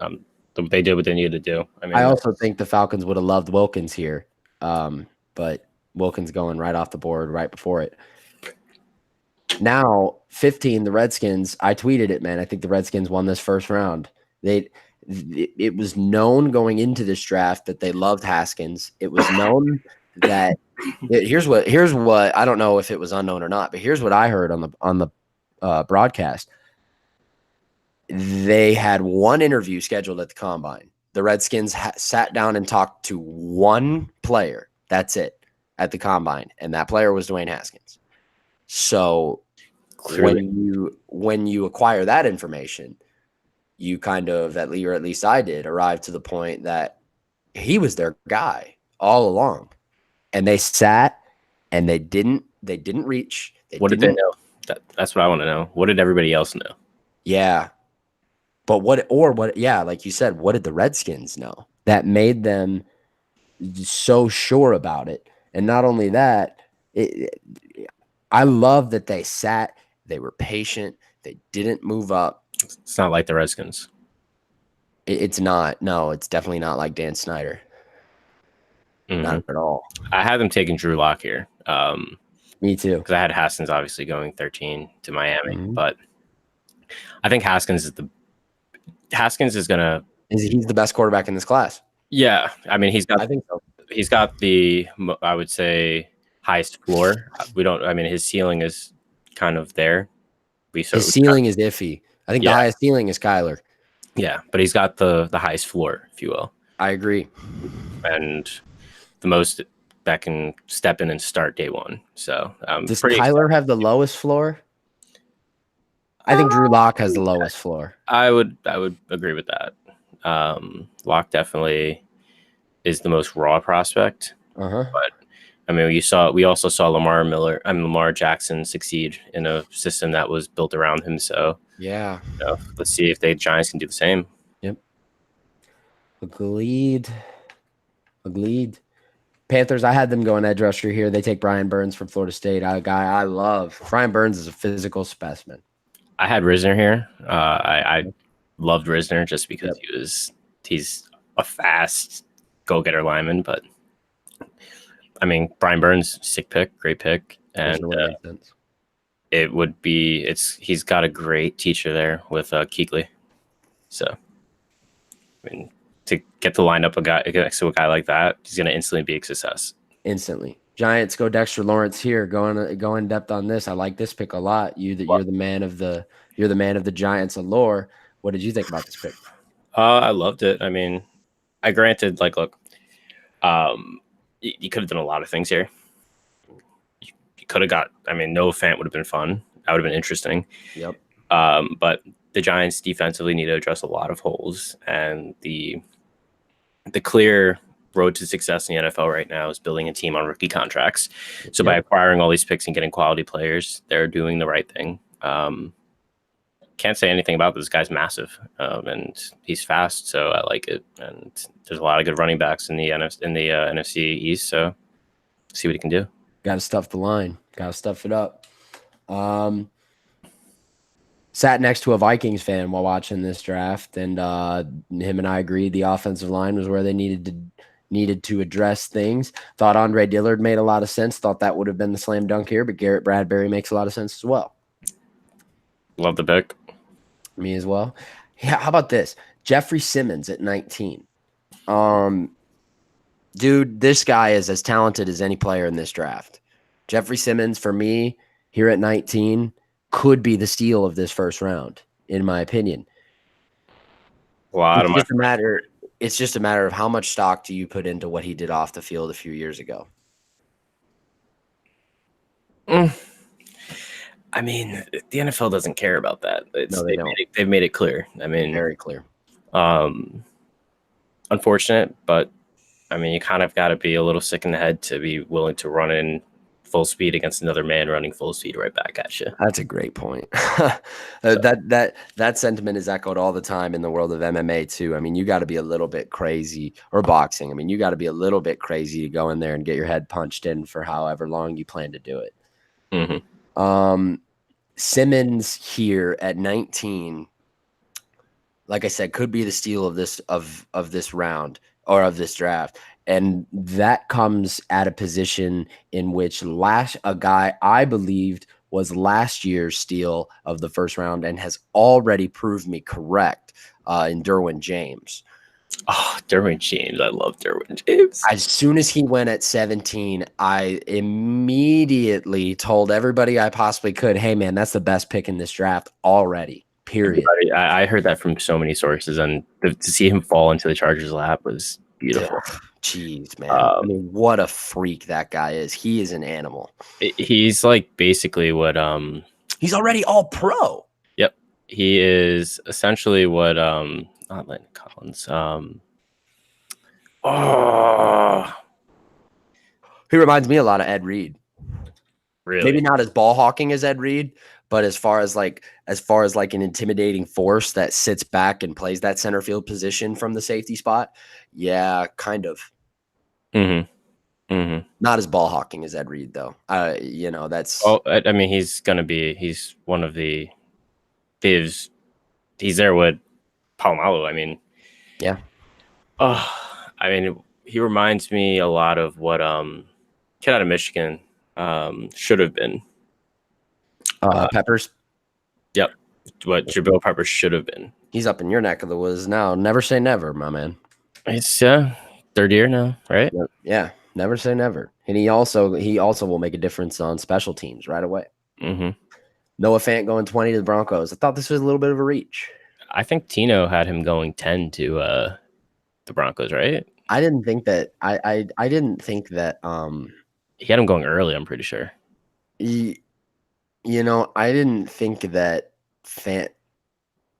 they did what they needed to do. I mean, I also think the Falcons would have loved Wilkins here, but Wilkins going right off the board right before it. Now, 15, the Redskins, I tweeted it, man. I think the Redskins won this first round. It was known going into this draft that they loved Haskins. It was known that here's what I don't know if it was unknown or not, but here's what I heard on the broadcast. They had one interview scheduled at the combine. The Redskins sat down and talked to one player. That's it at the combine, and that player was Dwayne Haskins. So when you acquire that information, you kind of, or at least I did, arrive to the point that he was their guy all along. And they sat and they didn't reach. What did they know? That's what I want to know. What did everybody else know? Yeah. But like you said, what did the Redskins know that made them so sure about it? And not only that, I love that they sat, they were patient, they didn't move up. It's not like the Redskins. It's not. No, it's definitely not like Dan Snyder. Mm-hmm. Not at all. I had them taking Drew Lock here. Me too. Because I had Haskins obviously going 13 to Miami. Mm-hmm. But I think Haskins is he's the best quarterback in this class. Yeah. I mean, I think so. He's got the, I would say, highest floor. His ceiling is kind of there. His ceiling is iffy. I think the highest ceiling is Kyler. Yeah, but he's got the highest floor, if you will. I agree. And the most that can step in and start day one. So does Kyler have the lowest floor? I think Drew Lock has the lowest floor. I would agree with that. Lock definitely is the most raw prospect. But I mean, we also saw Lamar Jackson succeed in a system that was built around him. So yeah, let's see if the Giants can do the same. Yep. Agreed. Panthers, I had them going edge rusher here. They take Brian Burns from Florida State. A guy I love. Brian Burns is a physical specimen. I had Risner here. I loved Risner just because he's a fast go-getter lineman, but I mean, Brian Burns, sick pick, great pick, and he's got a great teacher there with Kuechly. So, I mean, to get to line up a guy next to a guy like that, he's going to instantly be a success. Instantly. Giants go Dexter Lawrence here. Go in depth on this. I like this pick a lot. You're the man of the Giants allure. What did you think about this pick? I loved it. I mean, you could have done a lot of things here. You could have Noah Fant would have been fun. That would have been interesting. Yep. But the Giants defensively need to address a lot of holes, and the clear road to success in the NFL right now is building a team on rookie contracts. So by acquiring all these picks and getting quality players, they're doing the right thing. Can't say anything about this guy's massive, and he's fast, so I like it. And there's a lot of good running backs in the NFC East, so see what he can do. Got to stuff the line. Got to stuff it up. Sat next to a Vikings fan while watching this draft, and him and I agreed the offensive line was where they needed to address things. Thought Andre Dillard made a lot of sense. Thought that would have been the slam dunk here, but Garrett Bradbury makes a lot of sense as well. Love the pick. Me as well. Yeah, how about this? Jeffrey Simmons at 19. Dude, this guy is as talented as any player in this draft. Jeffrey Simmons, for me, here at 19, could be the steal of this first round, in my opinion. It's just a matter of how much stock do you put into what he did off the field a few years ago. I mean, the NFL doesn't care about that. No, they don't. They've made it clear. I mean, Very clear. Unfortunate, but I mean, you kind of got to be a little sick in the head to be willing to run in full speed against another man running full speed right back at you. That's a great point. That sentiment is echoed all the time in the world of MMA too. I mean, you got to be a little bit crazy, or boxing. I mean, you got to be a little bit crazy to go in there and get your head punched in for however long you plan to do it. Mm-hmm. Simmons here at 19, like I said, could be the steal of this round or of this draft. And that comes at a position in which a guy I believed was last year's steal of the first round and has already proved me correct in Derwin James. Oh, Derwin James. I love Derwin James. As soon as he went at 17, I immediately told everybody I possibly could, hey, man, that's the best pick in this draft already. Period. I heard that from so many sources, and to see him fall into the Chargers' lap was beautiful. Jeez, man. I mean, what a freak that guy is. He is an animal. He's like basically what he's already all pro. Yep. He is essentially what not Landon Collins. He reminds me a lot of Ed Reed. Really? Maybe not as ball hawking as Ed Reed, but as far as like an intimidating force that sits back and plays that center field position from the safety spot. Yeah, kind of. Not as ball hawking as Ed Reed, though. That's. Oh, I mean, he's one of the. He's there with Palomalu. I mean, yeah. I mean, he reminds me a lot of what kid out of Michigan should have been. Peppers. Yep, what Jabril Peppers should have been. He's up in your neck of the woods now. Never say never, my man. It's third year now, right? Yeah, never say never. And he also will make a difference on special teams right away. Noah Fant going 20 to the Broncos. I thought this was a little bit of a reach. I think Tino had him going 10 to the Broncos, right? I didn't think that. I didn't think that. He had him going early. I'm pretty sure. I didn't think that Fant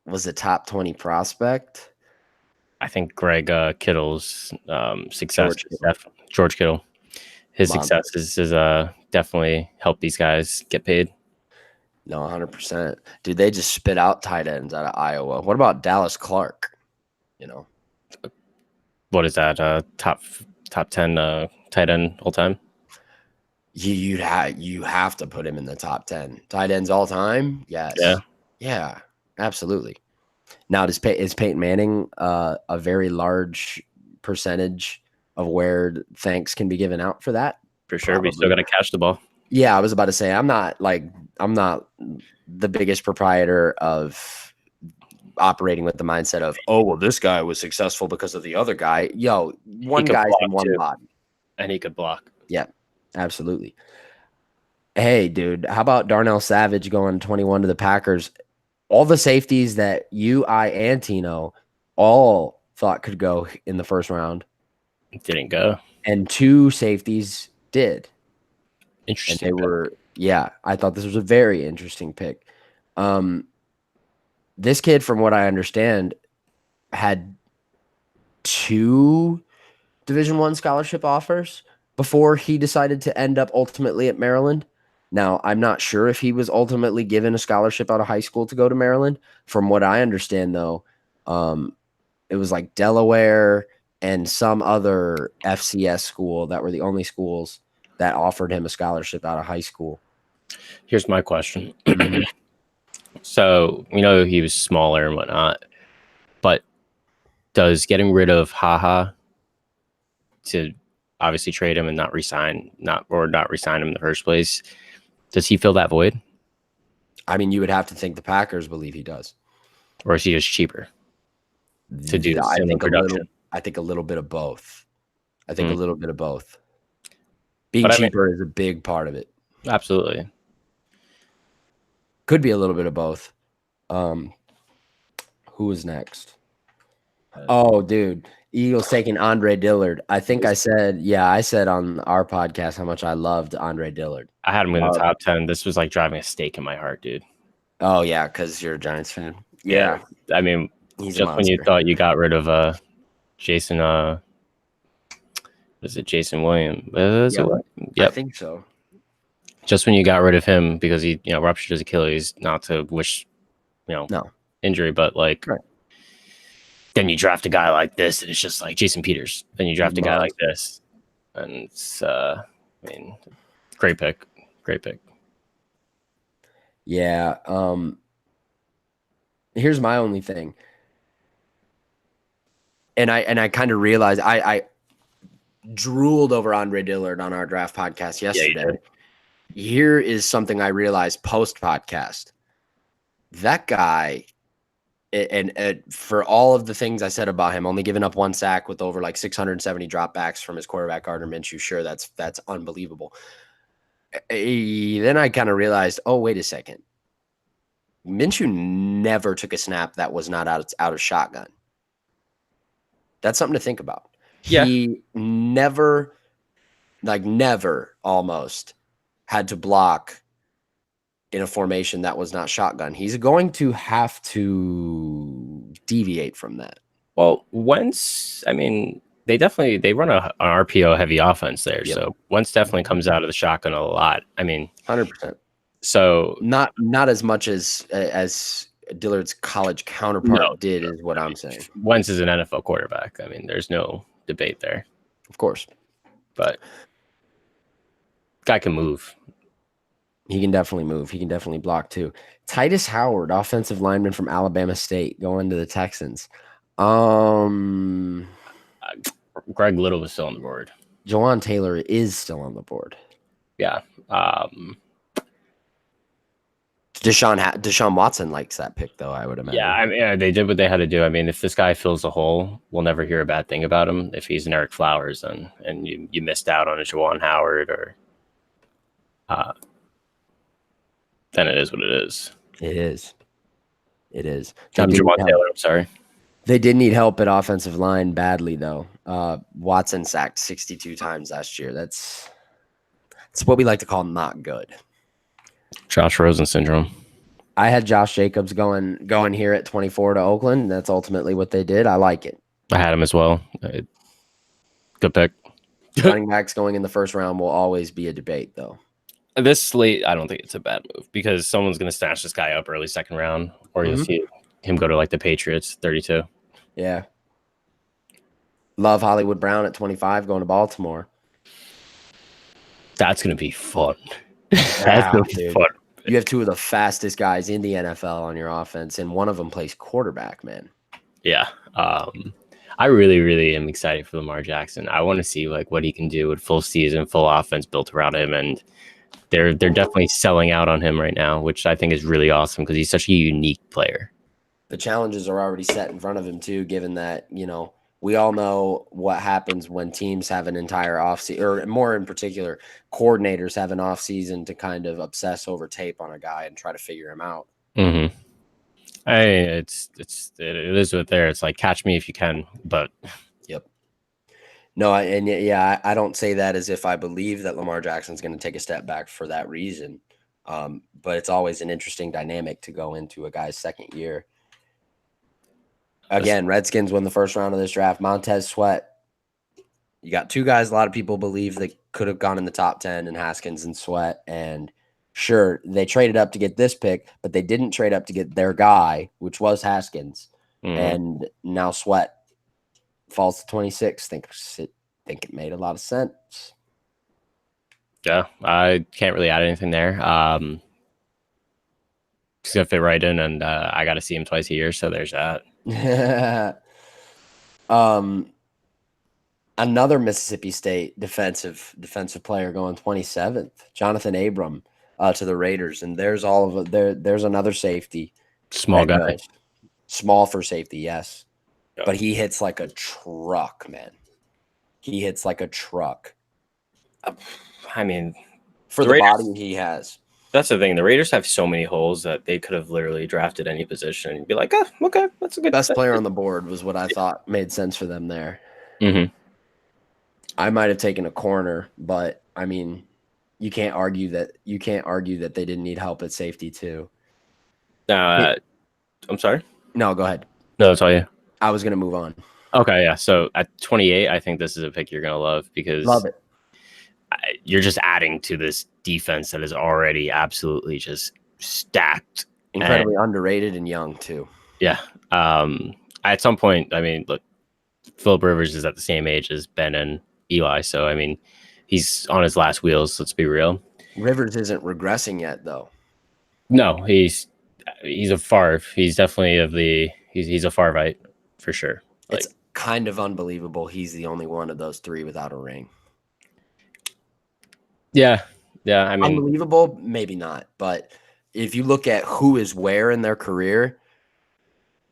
was a top 20 prospect. I think Greg Kittle's success, George Kittle, his success is definitely helped these guys get paid. No, 100%. Dude, they just spit out tight ends out of Iowa. What about Dallas Clark? What is that? Top 10 tight end all time? You have to put him in the top 10 tight ends all time. Yes. Yeah. Absolutely. Now, is Peyton Manning a very large percentage of where thanks can be given out for that? For sure, but you still got to catch the ball. Yeah, I was about to say I'm not the biggest proprietor of operating with the mindset of, oh, well, this guy was successful because of the other guy. Yo, one guy's in one body. And he could block. Yeah, absolutely. Hey, dude, how about Darnell Savage going 21 to the Packers? All the safeties that you, I, and Tino all thought could go in the first round didn't go. And 2 safeties did. Interesting. And they were, I thought this was a very interesting pick. This kid, from what I understand, had 2 Division I scholarship offers before he decided to end up ultimately at Maryland. Now, I'm not sure if he was ultimately given a scholarship out of high school to go to Maryland. From what I understand, though, it was like Delaware and some other FCS school that were the only schools that offered him a scholarship out of high school. Here's my question. So, he was smaller and whatnot, but does getting rid of Haha to obviously trade him and not resign him in the first place, does he fill that void? I mean, you would have to think the Packers believe he does. Or is he just cheaper to do the similar production? I think a little bit of both. Being cheaper is a big part of it. Absolutely. Could be a little bit of both. Who is next? Oh, dude. Eagles taking Andre Dillard. I think I said on our podcast how much I loved Andre Dillard. I had him in the top 10. This was like driving a stake in my heart, dude. Oh, yeah, because you're a Giants fan. Yeah. I mean, he's just when you thought you got rid of Jason, was it Jason Williams? I think so. Just when you got rid of him because he, ruptured his Achilles, not to wish, injury, but like, then you draft a guy like this, and it's just like Jason Peters. Then you draft a guy like this, and it's, great pick. Yeah. Here's my only thing. And I kind of realized I drooled over Andre Dillard on our draft podcast yesterday. Here is something I realized post podcast. That guy, and for all of the things I said about him, only giving up 1 sack with over like 670 dropbacks from his quarterback Gardner Minshew. Sure, that's unbelievable. Then I kind of realized, oh, wait a second. Minshew never took a snap that was not out of shotgun. That's something to think about. Yeah. He never almost had to block in a formation that was not shotgun. He's going to have to deviate from that. Well, Wentz, they run an RPO heavy offense there. Yep. So Wentz definitely comes out of the shotgun a lot. 100%. So not as much as Dillard's college counterpart did, is what I'm saying. Wentz is an NFL quarterback. There's no debate there. Of course. But guy can move. He can definitely move. He can definitely block too. Titus Howard, offensive lineman from Alabama State, going to the Texans. Greg Little was still on the board. Jawan Taylor is still on the board. Yeah. Deshaun Watson likes that pick, though, I would imagine. Yeah, they did what they had to do. If this guy fills a hole, we'll never hear a bad thing about him. If he's an Eric Flowers, and you missed out on a Jawan Howard, or then it is what it is. It is. Jawan Taylor, I'm sorry. They did need help at offensive line badly, though. Watson sacked 62 times last year. That's what we like to call not good. Josh Rosen syndrome. I had Josh Jacobs going here at 24 to Oakland. That's ultimately what they did. I like it. I had him as well. Good pick. Running backs going in the first round will always be a debate, though. This slate, I don't think it's a bad move because someone's going to snatch this guy up early second round, or you'll see him go to like the Patriots, 32. Yeah. Love Hollywood Brown at 25 going to Baltimore. That's going to be fun. That's going to be fun. You have two of the fastest guys in the NFL on your offense, and one of them plays quarterback, man. Yeah. I really, really am excited for Lamar Jackson. I want to see like what he can do with full season, full offense built around him, and they're definitely selling out on him right now, which I think is really awesome because he's such a unique player. The challenges are already set in front of him too, given that, we all know what happens when teams have an entire offseason, or more in particular, coordinators have an offseason to kind of obsess over tape on a guy and try to figure him out. Mm-hmm. It is what there. It's like catch me if you can, but yep. No, I don't say that as if I believe that Lamar Jackson's going to take a step back for that reason. But it's always an interesting dynamic to go into a guy's second year. Again, Redskins win the first round of this draft. Montez Sweat. You got two guys a lot of people believe that could have gone in the top 10, and Haskins and Sweat. And sure, they traded up to get this pick, but they didn't trade up to get their guy, which was Haskins. And now Sweat falls to 26. Think it made a lot of sense. Yeah, I can't really add anything there. He's gonna fit right in, and I got to see him twice a year, so there's that. Another Mississippi State defensive player going 27th, Jonathan Abram, to the Raiders, and there's there's another safety, small guy, small for safety, yes, but he hits like a truck, man. He hits like a truck. For the Raiders, body he has. That's the thing. The Raiders have so many holes that they could have literally drafted any position and be like, oh, okay, that's a good Best player on the board was what I thought made sense for them there. Mm-hmm. I might have taken a corner, but I mean, you can't argue that they didn't need help at safety too. I'm sorry. No, go ahead. No, that's all you. I was gonna move on. Okay, yeah. So at 28, I think this is a pick you're gonna love because Love it. You're just adding to this defense that is already absolutely just stacked. Incredibly underrated and young too. Yeah. At some point, I mean, look, Philip Rivers is at the same age as Ben and Eli, so I mean, he's on his last wheels. Let's be real. Rivers isn't regressing yet, though. No, he's a Favre. He's definitely he's a Favreite for sure. It's kind of unbelievable. He's the only one of those three without a ring. Yeah. I mean, unbelievable, maybe not, but if you look at who is where in their career,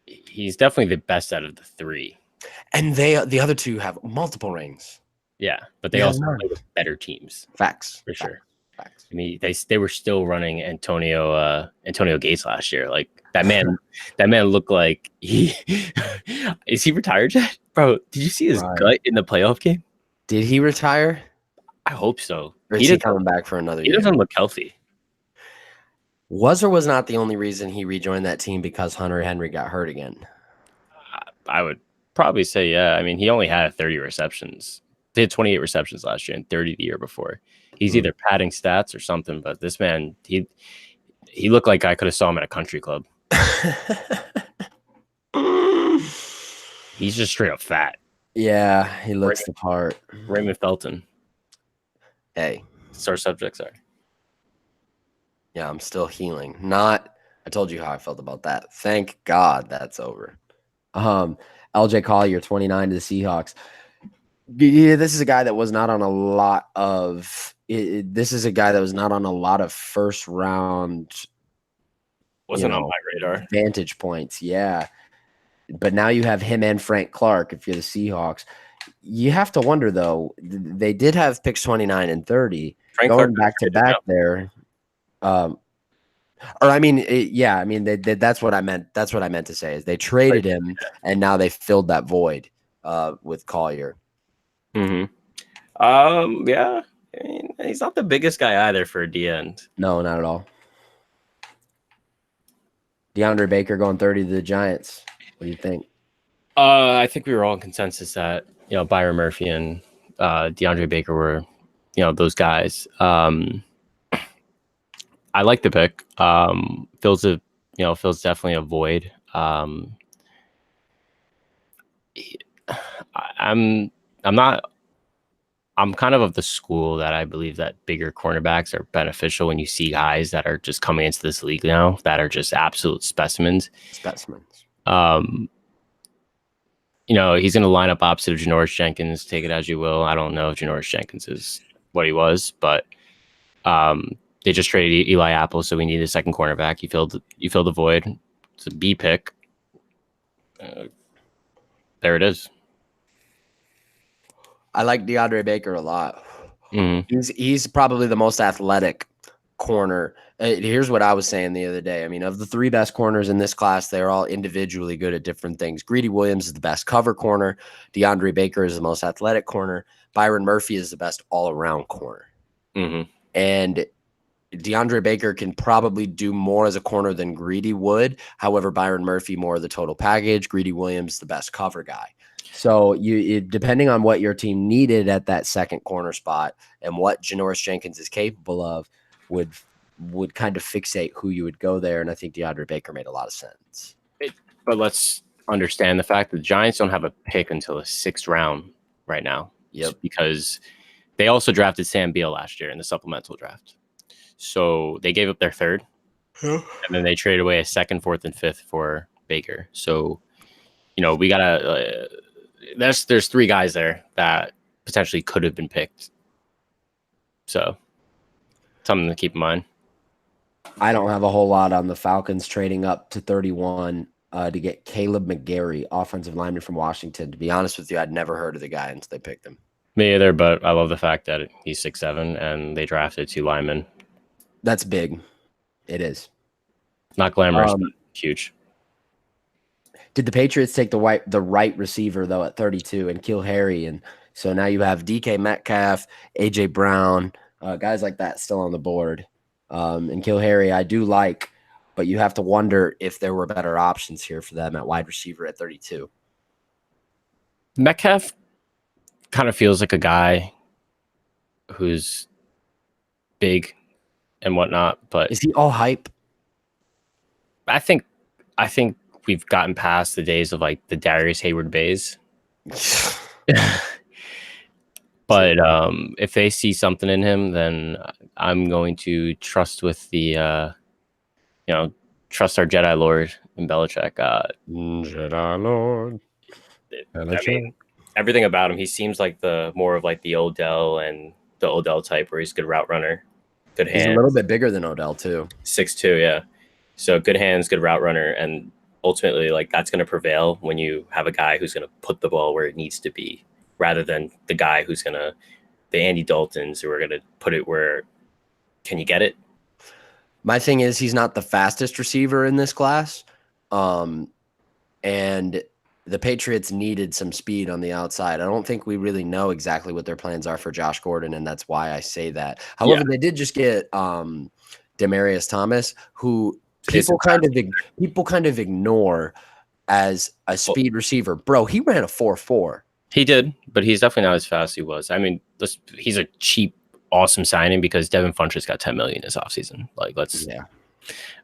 he's definitely the best out of the three. And the other two have multiple rings. Yeah, but they also play with better teams. Facts. For sure. Facts. I mean, they were still running Antonio Gates last year. Like that man looked like is he retired yet? Bro, did you see his gut in the playoff game? Did he retire? I hope so. Or is he coming back for another year? He doesn't look healthy. Was or was not the only reason he rejoined that team because Hunter Henry got hurt again? I would probably say, yeah. I mean, he only had 30 receptions. They had 28 receptions last year and 30 the year before. He's either padding stats or something, but this man, he looked like I could have saw him at a country club. He's just straight up fat. Yeah, he looks the part. Raymond Felton. Hey. Sore subject, sorry. Yeah, I'm still healing. I told you how I felt about that. Thank God that's over. LJ Collier, 29 to the Seahawks. Yeah, this is a guy that was not on a lot of first round. Wasn't on my radar. Vantage points, yeah. But now you have him and Frank Clark if you're the Seahawks. You have to wonder, though, they did have picks 29 and 30. Frank going Clark back to back there. That's what I meant. That's what I meant to say is they traded him and now they filled that void with Collier. Yeah. I mean, he's not the biggest guy either for a D end. No, not at all. DeAndre Baker going 30 to the Giants. What do you think? I think we were all in consensus that Byron Murphy and DeAndre Baker were those guys. I like the pick. Fills definitely a void. I'm kind of the school that I believe that bigger cornerbacks are beneficial when you see guys that are just coming into this league now that are just absolute specimens. He's going to line up opposite of Janoris Jenkins. Take it as you will. I don't know if Janoris Jenkins is what he was, but they just traded Eli Apple, so we need a second cornerback. You filled the void. It's a B pick. There it is. I like DeAndre Baker a lot. Mm-hmm. He's probably the most athletic corner. Here's what I was saying the other day. I mean, of the three best corners in this class, they're all individually good at different things. Greedy Williams is the best cover corner. DeAndre Baker is the most athletic corner. Byron Murphy is the best all-around corner. Mm-hmm. And DeAndre Baker can probably do more as a corner than Greedy would. However, Byron Murphy more of the total package. Greedy Williams the best cover guy. So depending on what your team needed at that second corner spot and what Janoris Jenkins is capable of would kind of fixate who you would go there. And I think DeAndre Baker made a lot of sense. But let's understand the fact that the Giants don't have a pick until the 6th round right now. Yep. Because they also drafted Sam Beal last year in the supplemental draft. So they gave up their 3rd. And then they traded away a 2nd, 4th, and 5th for Baker. So, we got to there's 3 guys there that potentially could have been picked. So something to keep in mind. I don't have a whole lot on the Falcons trading up to 31 to get Caleb McGarry, offensive lineman from Washington. To be honest with you, I'd never heard of the guy until they picked him. Me either, but I love the fact that he's 6'7", and they drafted 2 linemen. That's big. It is. Not glamorous, but huge. Did the Patriots take the right receiver though at 32 and kill Harry? And so now you have DK Metcalf, AJ Brown, guys like that still on the board. And kill Harry, I do like, but you have to wonder if there were better options here for them at wide receiver at 32. Metcalf kind of feels like a guy who's big and whatnot, but Is he all hype? I think we've gotten past the days of like the Darius Hayward Bays. But if they see something in him, then I'm going to trust with the trust our Jedi Lord in Belichick. Jedi Lord. I mean, everything about him, he seems like the more of like the Odell and the Odell type, where he's a good route runner, good hands. He's a little bit bigger than Odell too. 6'2", yeah. So good hands, good route runner, and ultimately, like that's going to prevail when you have a guy who's going to put the ball where it needs to be, rather than the guy who's going to the Andy Daltons who are going to put it where can you get it? My thing is he's not the fastest receiver in this class. And the Patriots needed some speed on the outside. I don't think we really know exactly what their plans are for Josh Gordon, and that's why I say that. However, they did just get Demaryius Thomas, who people kind of ignore as a speed receiver. Bro, he ran a 4.4. He did, but he's definitely not as fast as he was. I mean, he's a cheap, awesome signing because Devin Funchess got $10 million this offseason. Like,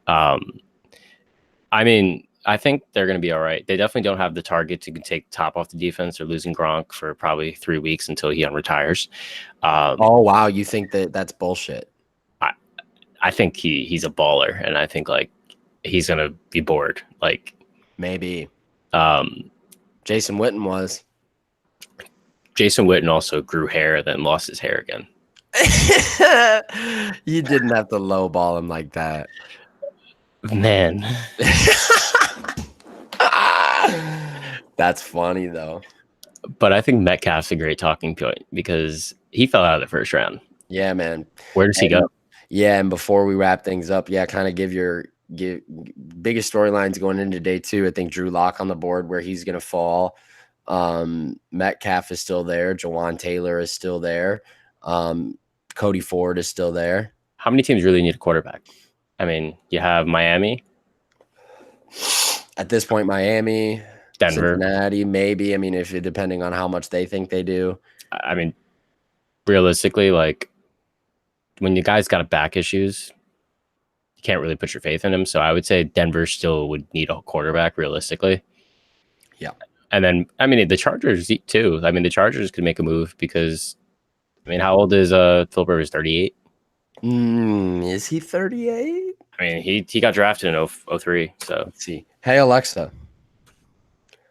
I mean, I think they're going to be all right. They definitely don't have the target to take top off the defense. They're losing Gronk for probably 3 weeks until he unretires. Oh, wow. You think that's bullshit? I think he's a baller, and I think like he's going to be bored. Like maybe. Jason Witten was. Jason Witten also grew hair, then lost his hair again. You didn't have to lowball him like that. Man. That's funny, though. But I think Metcalf's a great talking point because he fell out of the first round. Yeah, man. Where does he go? Yeah, and before we wrap things up, kind of give biggest storylines going into day 2. I think Drew Lock on the board where he's going to fall. Metcalf is still there. Jawan Taylor is still there. Cody Ford is still there. How many teams really need a quarterback? I mean, you have Miami. At this point, Miami, Denver, Cincinnati, maybe. I mean, depending on how much they think they do. I mean, realistically, like when you guys got back issues, you can't really put your faith in him. So I would say Denver still would need a quarterback realistically. Yeah. And then, I mean, the Chargers too. I mean, the Chargers could make a move because, I mean, how old is Philip Rivers? 38? Is he 38? I mean, he got drafted in 03. So let's see. Hey, Alexa,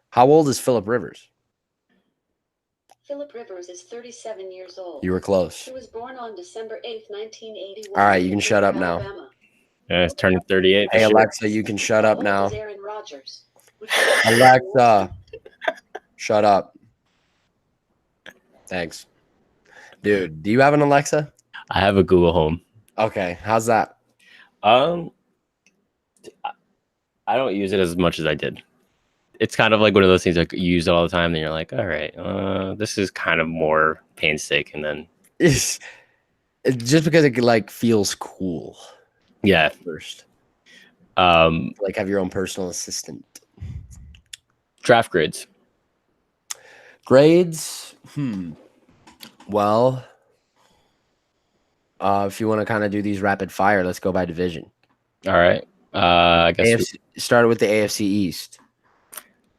how old is Philip Rivers? Philip Rivers is 37 years old. You were close. He was born on December 8th, 1981. All right, you can shut up now. Yeah, it's turning 38. Hey, Alexa, you can shut up now. Aaron Rodgers. Alexa, shut up. Thanks. Dude, do you have an Alexa? I have a Google Home. Okay, how's that? I don't use it as much as I did. It's kind of like one of those things like you use it all the time, and you're like, all right, this is kind of more painstaking than it's just because it like feels cool. Yeah. First. Like have your own personal assistant. Draft grades. Grades? Well, if you want to kind of do these rapid fire, let's go by division. All right. I guess started with the AFC East.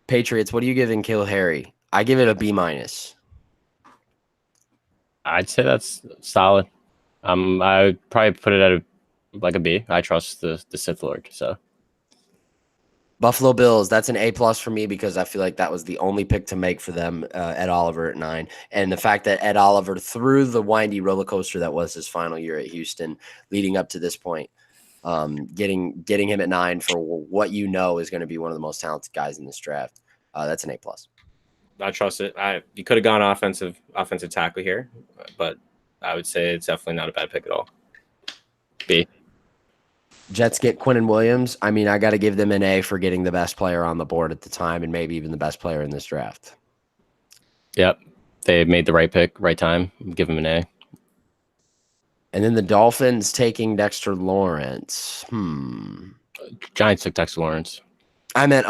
Patriots, what do you give in Kill Harry? I give it a B-. I'd say that's solid. I would probably put it at a B. I trust the Sith Lord. So Buffalo Bills, that's an A+ for me because I feel like that was the only pick to make for them. Ed Oliver at 9, and the fact that Ed Oliver through the windy roller coaster that was his final year at Houston, leading up to this point, getting him at 9 for what is going to be one of the most talented guys in this draft. That's an A+. I trust it. You could have gone offensive tackle here, but I would say it's definitely not a bad pick at all. B. Jets get Quinnen Williams. I mean, I got to give them an A for getting the best player on the board at the time and maybe even the best player in this draft. Yep. They made the right pick, right time. Give them an A. And then the Dolphins taking Dexter Lawrence. Giants took Dexter Lawrence. I meant,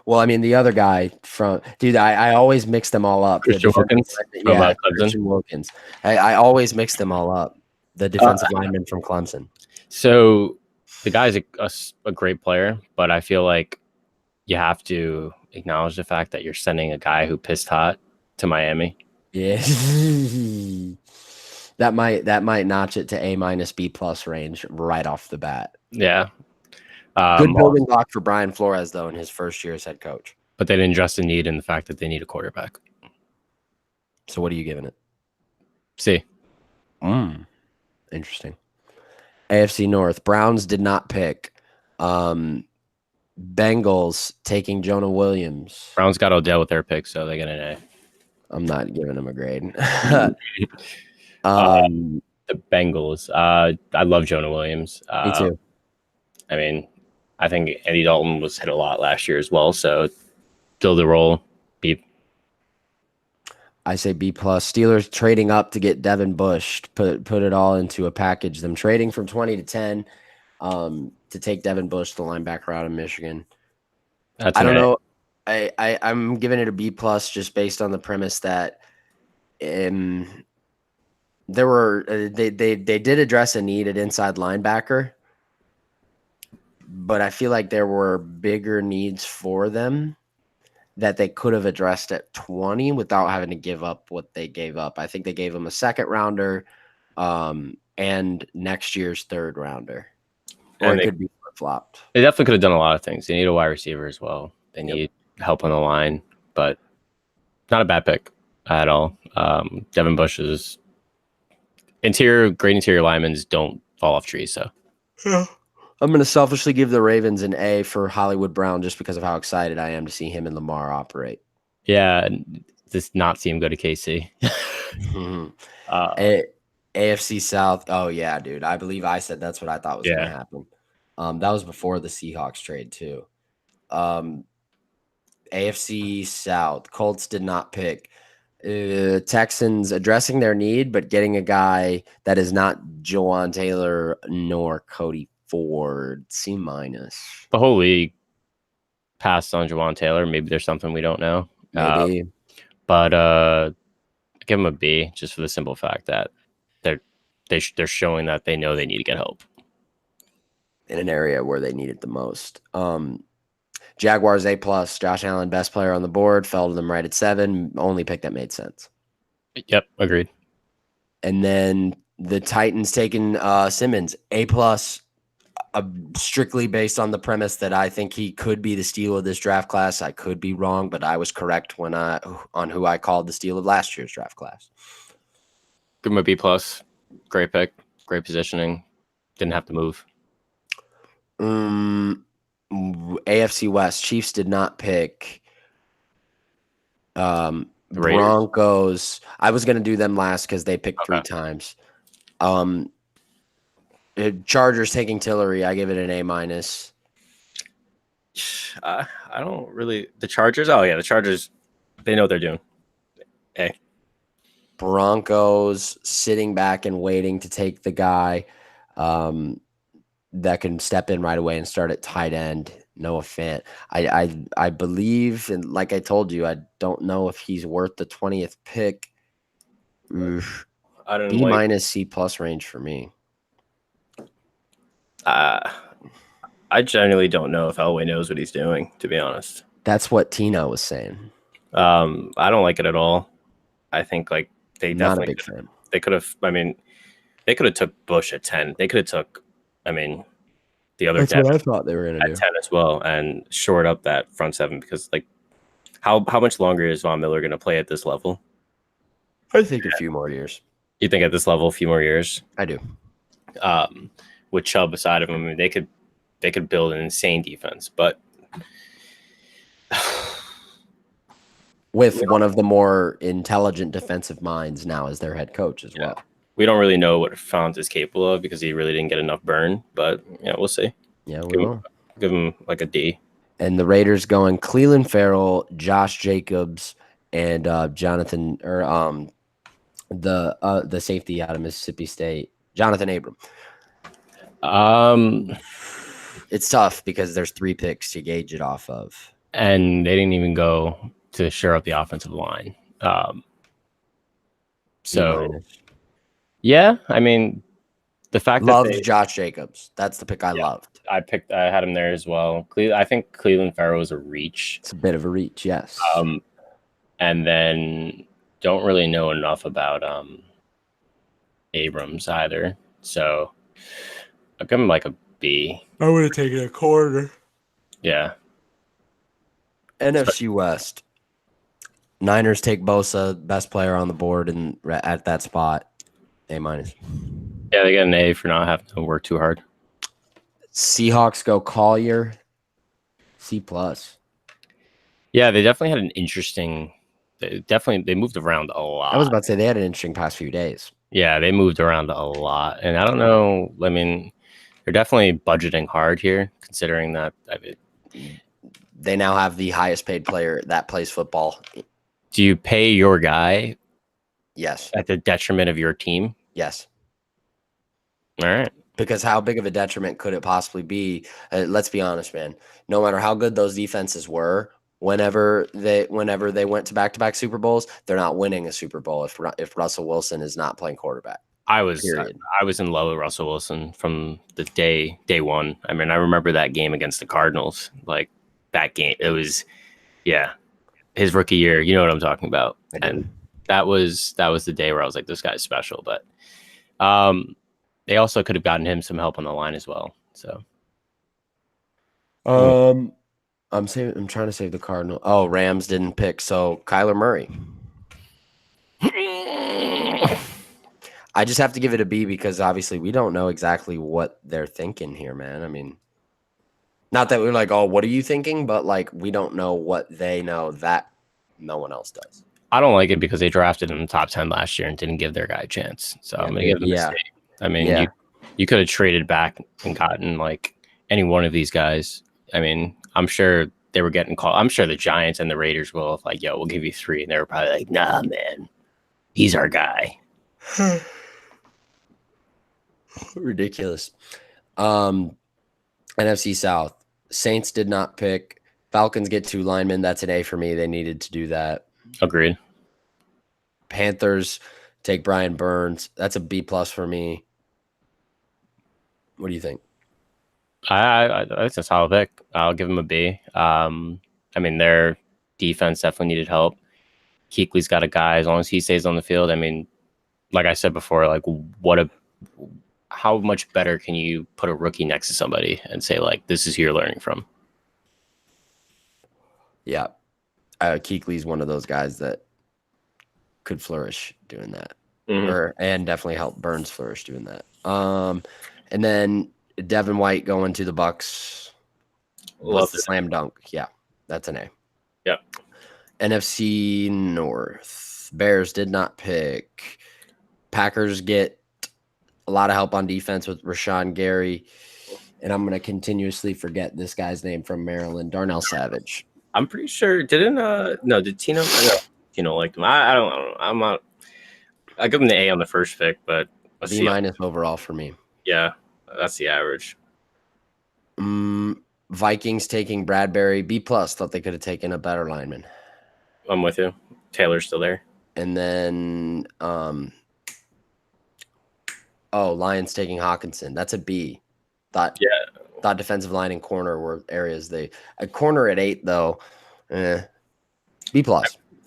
well, I mean, the other guy from, dude, I always mix them all up. Christian Wilkins from Clemson. Christian Wilkins. I always mix them all up. The defensive lineman from Clemson. So the guy's a great player, but I feel like you have to acknowledge the fact that you're sending a guy who pissed hot to Miami. Yeah. that might notch it to A- B+ range right off the bat. Yeah. Good building block for Brian Flores, though, in his first year as head coach. But they didn't address the need in the fact that they need a quarterback. So what are you giving it? C. Interesting. AFC North. Browns did not pick. Bengals taking Jonah Williams. Browns got Odell with their pick, so they get an A. I'm not giving them a grade. The Bengals. I love Jonah Williams. Me too. I mean, I think Andy Dalton was hit a lot last year as well, so fill the role. B. I say B+. Steelers trading up to get Devin Bush. Put it all into a package. Them trading from 20 to 10 to take Devin Bush, the linebacker out of Michigan. I don't know. I'm giving it a B+ just based on the premise that there were they did address a need at inside linebacker, but I feel like there were bigger needs for them that they could have addressed at 20 without having to give up what they gave up. I think they gave them a second rounder and next year's third rounder. Or and it could be flip-flopped. They definitely could have done a lot of things. They need a wide receiver as well. They need help on the line, but not a bad pick at all. Devin Bush's great interior linemen don't fall off trees. So I'm going to selfishly give the Ravens an A for Hollywood Brown just because of how excited I am to see him and Lamar operate. Yeah, just not see him go to KC. AFC South. Oh, yeah, dude. I believe I said that's what I thought was going to happen. That was before the Seahawks trade, too. AFC South. Colts did not pick. Texans addressing their need, but getting a guy that is not Jawan Taylor nor Cody Ford. C-. The whole league passed on Jawan Taylor. Maybe there's something we don't know. Maybe. But I give them a B just for the simple fact that they're showing that they know they need to get help in an area where they need it the most. Jaguars A+. Josh Allen, best player on the board, fell to them right at 7. Only pick that made sense. Yep, agreed. And then the Titans taking Simmons A+, strictly based on the premise that I think he could be the steal of this draft class. I could be wrong, but I was correct on who I called the steal of last year's draft class. Give him a B+. Great pick, great positioning. Didn't have to move. AFC West. Chiefs did not pick. Broncos. I was going to do them last because they picked 3 times. Chargers taking Tillery. I give it an A-. I don't really. The Chargers. Oh yeah, the Chargers. They know what they're doing. A. Broncos sitting back and waiting to take the guy that can step in right away and start at tight end. Noah Fant. I believe, and like I told you, I don't know if he's worth the 20th pick. I don't B- C+ range for me. I genuinely don't know if Elway knows what he's doing, to be honest. That's what Tino was saying. I don't like it at all. I think like they Not definitely a big fan. They could have. I mean, they could have took Bush at 10. They could have took. I mean, the other. That's what I thought they were going to do. 10 as well, and short up that front 7 because like, how much longer is Von Miller going to play at this level? I think a few more years. You think at this level, a few more years? I do. With Chubb beside of him, I mean, they could build an insane defense, but with one of the more intelligent defensive minds now as their head coach as well. we don't really know what Font is capable of because he really didn't get enough burn. But yeah, we'll see. Yeah, we will. Give him like a D. And the Raiders going Cleveland Farrell, Josh Jacobs, and Jonathan or the safety out of Mississippi State, Jonathan Abram. It's tough because there's 3 picks to gauge it off of. And they didn't even go to shore up the offensive line. So, yeah, I mean, the fact loved that Josh Jacobs. That's the pick I loved. I had him there as well. I think Cleveland Farrell was a reach. It's a bit of a reach, yes. And then don't really know enough about Abrams either. So I'll give him like a B. I would have taken a quarter. Yeah. NFC West. Niners take Bosa, best player on the board, and at that spot, A-. Yeah, they get an A for not having to work too hard. Seahawks go Collier, C+. Yeah, they definitely had an interesting. They moved around a lot. I was about to say they had an interesting past few days. Yeah, they moved around a lot, and I don't know. I mean, they're definitely budgeting hard here, considering that. I mean, they now have the highest paid player that plays football. Do you pay your guy? Yes. At the detriment of your team? Yes. All right. Because how big of a detriment could it possibly be? Let's be honest, man. No matter how good those defenses were, whenever they went to back-to-back Super Bowls, they're not winning a Super Bowl if Russell Wilson is not playing quarterback. I was in love with Russell Wilson from the day one. I mean, I remember that game against the Cardinals. Like that game, it was, yeah, his rookie year. You know what I'm talking about. And that was the day where I was like, this guy's special. But they also could have gotten him some help on the line as well. So, I'm trying to save the Cardinal. Oh, Rams didn't pick. So Kyler Murray. I just have to give it a B because obviously we don't know exactly what they're thinking here, man. I mean, not that we're like, oh, what are you thinking? But like, we don't know what they know that no one else does. I don't like it because they drafted in the top 10 last year and didn't give their guy a chance. So I'm going to give them a C. I mean, you could have traded back and gotten like any one of these guys. I mean, I'm sure they were getting called. I'm sure the Giants and the Raiders will like, yo, we'll give you 3. And they were probably like, nah, man, he's our guy. Ridiculous. NFC South. Saints did not pick. Falcons get 2 linemen. That's an A for me. They needed to do that. Agreed. Panthers take Brian Burns. That's a B+ for me. What do you think? I that's a solid pick. I'll give him a B. I mean, their defense definitely needed help. Kuechly's got a guy as long as he stays on the field. I mean, like I said before, like how much better can you put a rookie next to somebody and say like this is who you're learning from? Yeah, Kuechly's one of those guys that could flourish doing that, and definitely help Burns flourish doing that. And then Devin White going to the Bucks. Love the slam dunk. Yeah, that's an A. Yep. NFC North. Bears did not pick. Packers get a lot of help on defense with Rashawn Gary. And I'm going to continuously forget this guy's name from Maryland, Darnell Savage. I'm pretty sure did Tino? I know Tino liked him. I don't know. I'm not. I give him the A on the first pick, but B- overall for me. Yeah, that's the average. Vikings taking Bradbury, B+. Thought they could have taken a better lineman. I'm with you. Taylor's still there. And then, Lions taking Hawkinson. That's a B. Thought defensive line and corner were areas a corner at 8 though. B+.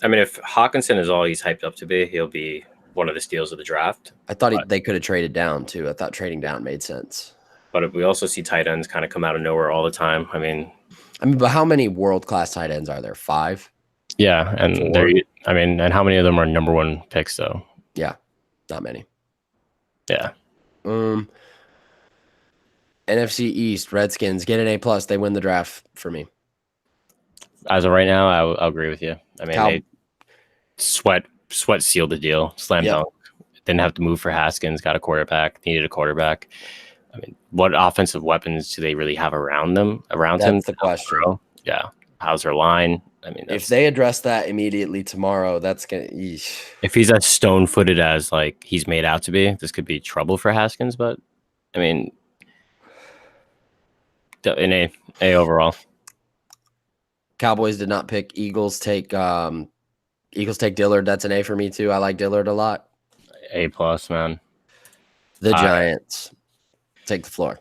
I mean, if Hawkinson is all he's hyped up to be, he'll be one of the steals of the draft. I thought they could have traded down too. I thought trading down made sense. But we also see tight ends kind of come out of nowhere all the time. I mean, but how many world-class tight ends are there? 5? Yeah, and and how many of them are number 1 picks though? Yeah, not many. Yeah. NFC East, Redskins get an A+. They win the draft for me. As of right now, I'll agree with you. I mean, they sweat sealed the deal, slam dunk. didn't have to move for Haskins, got a quarterback, needed a quarterback. I mean, what offensive weapons do they really have around him? That's the question. Yeah. How's their line? I mean, if they address that immediately tomorrow, that's gonna. Eesh. If he's as stone-footed as like he's made out to be, this could be trouble for Haskins. But I mean, in A overall. Cowboys did not pick Eagles. Take Dillard. That's an A for me too. I like Dillard a lot. A+, man. The Giants take the floor.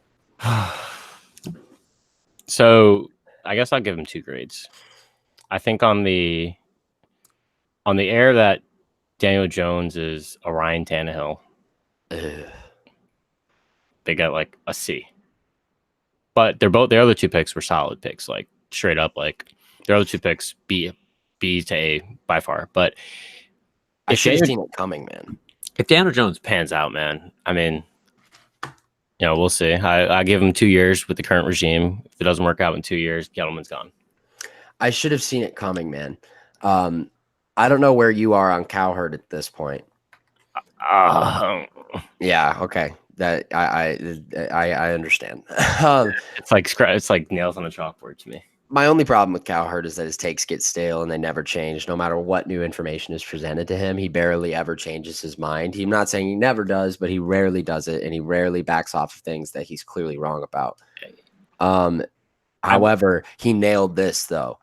So I guess I'll give him 2 grades. I think on the air that Daniel Jones is a Ryan Tannehill, they got like a C. But their other 2 picks were solid picks, like straight up, like their other 2 picks B to A by far. But I should have seen it coming, man. If Daniel Jones pans out, man, I mean, we'll see. I give him 2 years with the current regime. If it doesn't work out in 2 years, Gettleman's gone. I should have seen it coming, man. I don't know where you are on Cowherd at this point. Yeah, okay. That I understand. It's like nails on a chalkboard to me. My only problem with Cowherd is that his takes get stale and they never change. No matter what new information is presented to him, he barely ever changes his mind. I'm not saying he never does, but he rarely does it, and he rarely backs off of things that he's clearly wrong about. However, he nailed this though.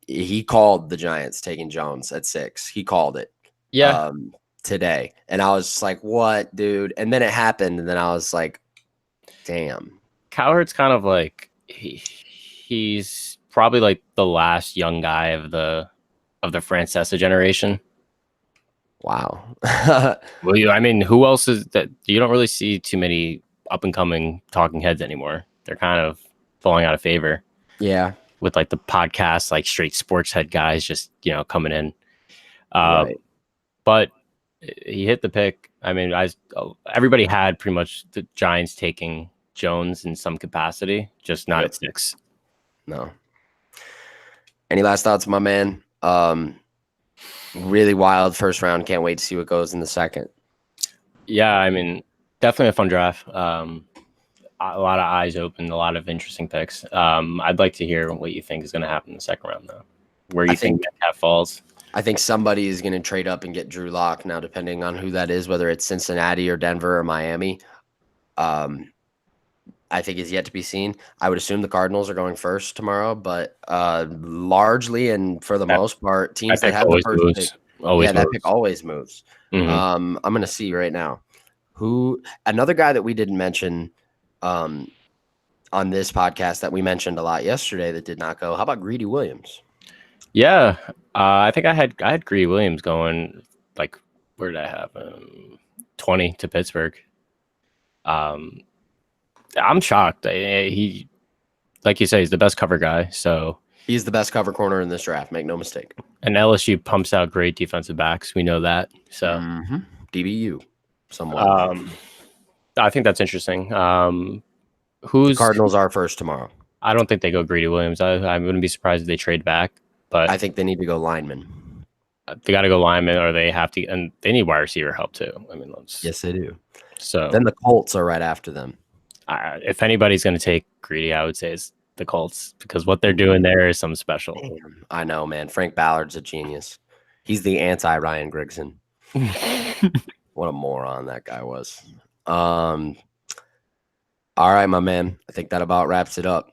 He called the Giants taking Jones at 6. He called it. Yeah. Today, and I was just like, "What, dude?" And then it happened, and then I was like, "Damn." Cowherd's kind of like he's probably like the last young guy of the Francesa generation. Wow. Well, I mean, who else is that? You don't really see too many up and coming talking heads anymore. They're kind of falling out of favor. Yeah. With like the podcast, like straight sports head guys just coming in. Right. But he hit the pick. I mean, everybody had pretty much the Giants taking Jones in some capacity, just not at 6. No. Any last thoughts, my man? Really wild first round. Can't wait to see what goes in the second. Yeah, I mean, definitely a fun draft. A lot of eyes open, a lot of interesting picks. I'd like to hear what you think is going to happen in the second round, though. Where you think Metcalf falls? I think somebody is going to trade up and get Drew Lock now, depending on who that is, whether it's Cincinnati or Denver or Miami. I think is yet to be seen. I would assume the Cardinals are going first tomorrow, but largely and for the most part, teams that have the first pick, that pick always moves. Mm-hmm. I'm going to see right now another guy that we didn't mention on this podcast that we mentioned a lot yesterday that did not go. How about Greedy Williams? Yeah, I think I had Greedy Williams going, like, where did I have 20 to Pittsburgh. I'm shocked. He, like you say, he's the best cover guy. So he's the best cover corner in this draft. Make no mistake. And LSU pumps out great defensive backs. We know that. So DBU, somewhat. I think that's interesting. The Cardinals are first tomorrow. I don't think they go Greedy Williams. I wouldn't be surprised if they trade back. But I think they need to go lineman. They got to go lineman, or they have to, and they need wide receiver help too. I mean, yes, they do. So then the Colts are right after them. If anybody's going to take Greedy, I would say it's the Colts, because what they're doing there is something special. Damn. I know, man. Frank Ballard's a genius. He's the anti-Ryan Grigson. What a moron that guy was. All right, my man. I think that about wraps it up.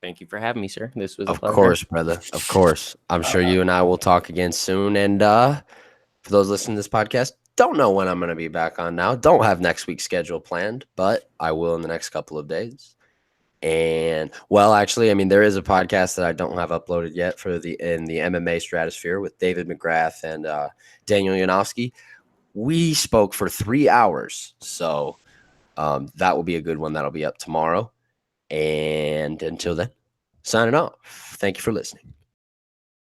Thank you for having me, sir. This was of course, brother. Of course. I'm sure you and I will talk again soon. And for those listening to this podcast, don't know when I'm going to be back on now. Don't have next week's schedule planned, but I will in the next couple of days. And well, actually, I mean, there is a podcast that I don't have uploaded yet in the MMA stratosphere with David McGrath and Daniel Yanofsky. We spoke for 3 hours, so that will be a good one. That'll be up tomorrow. And until then, signing off. Thank you for listening.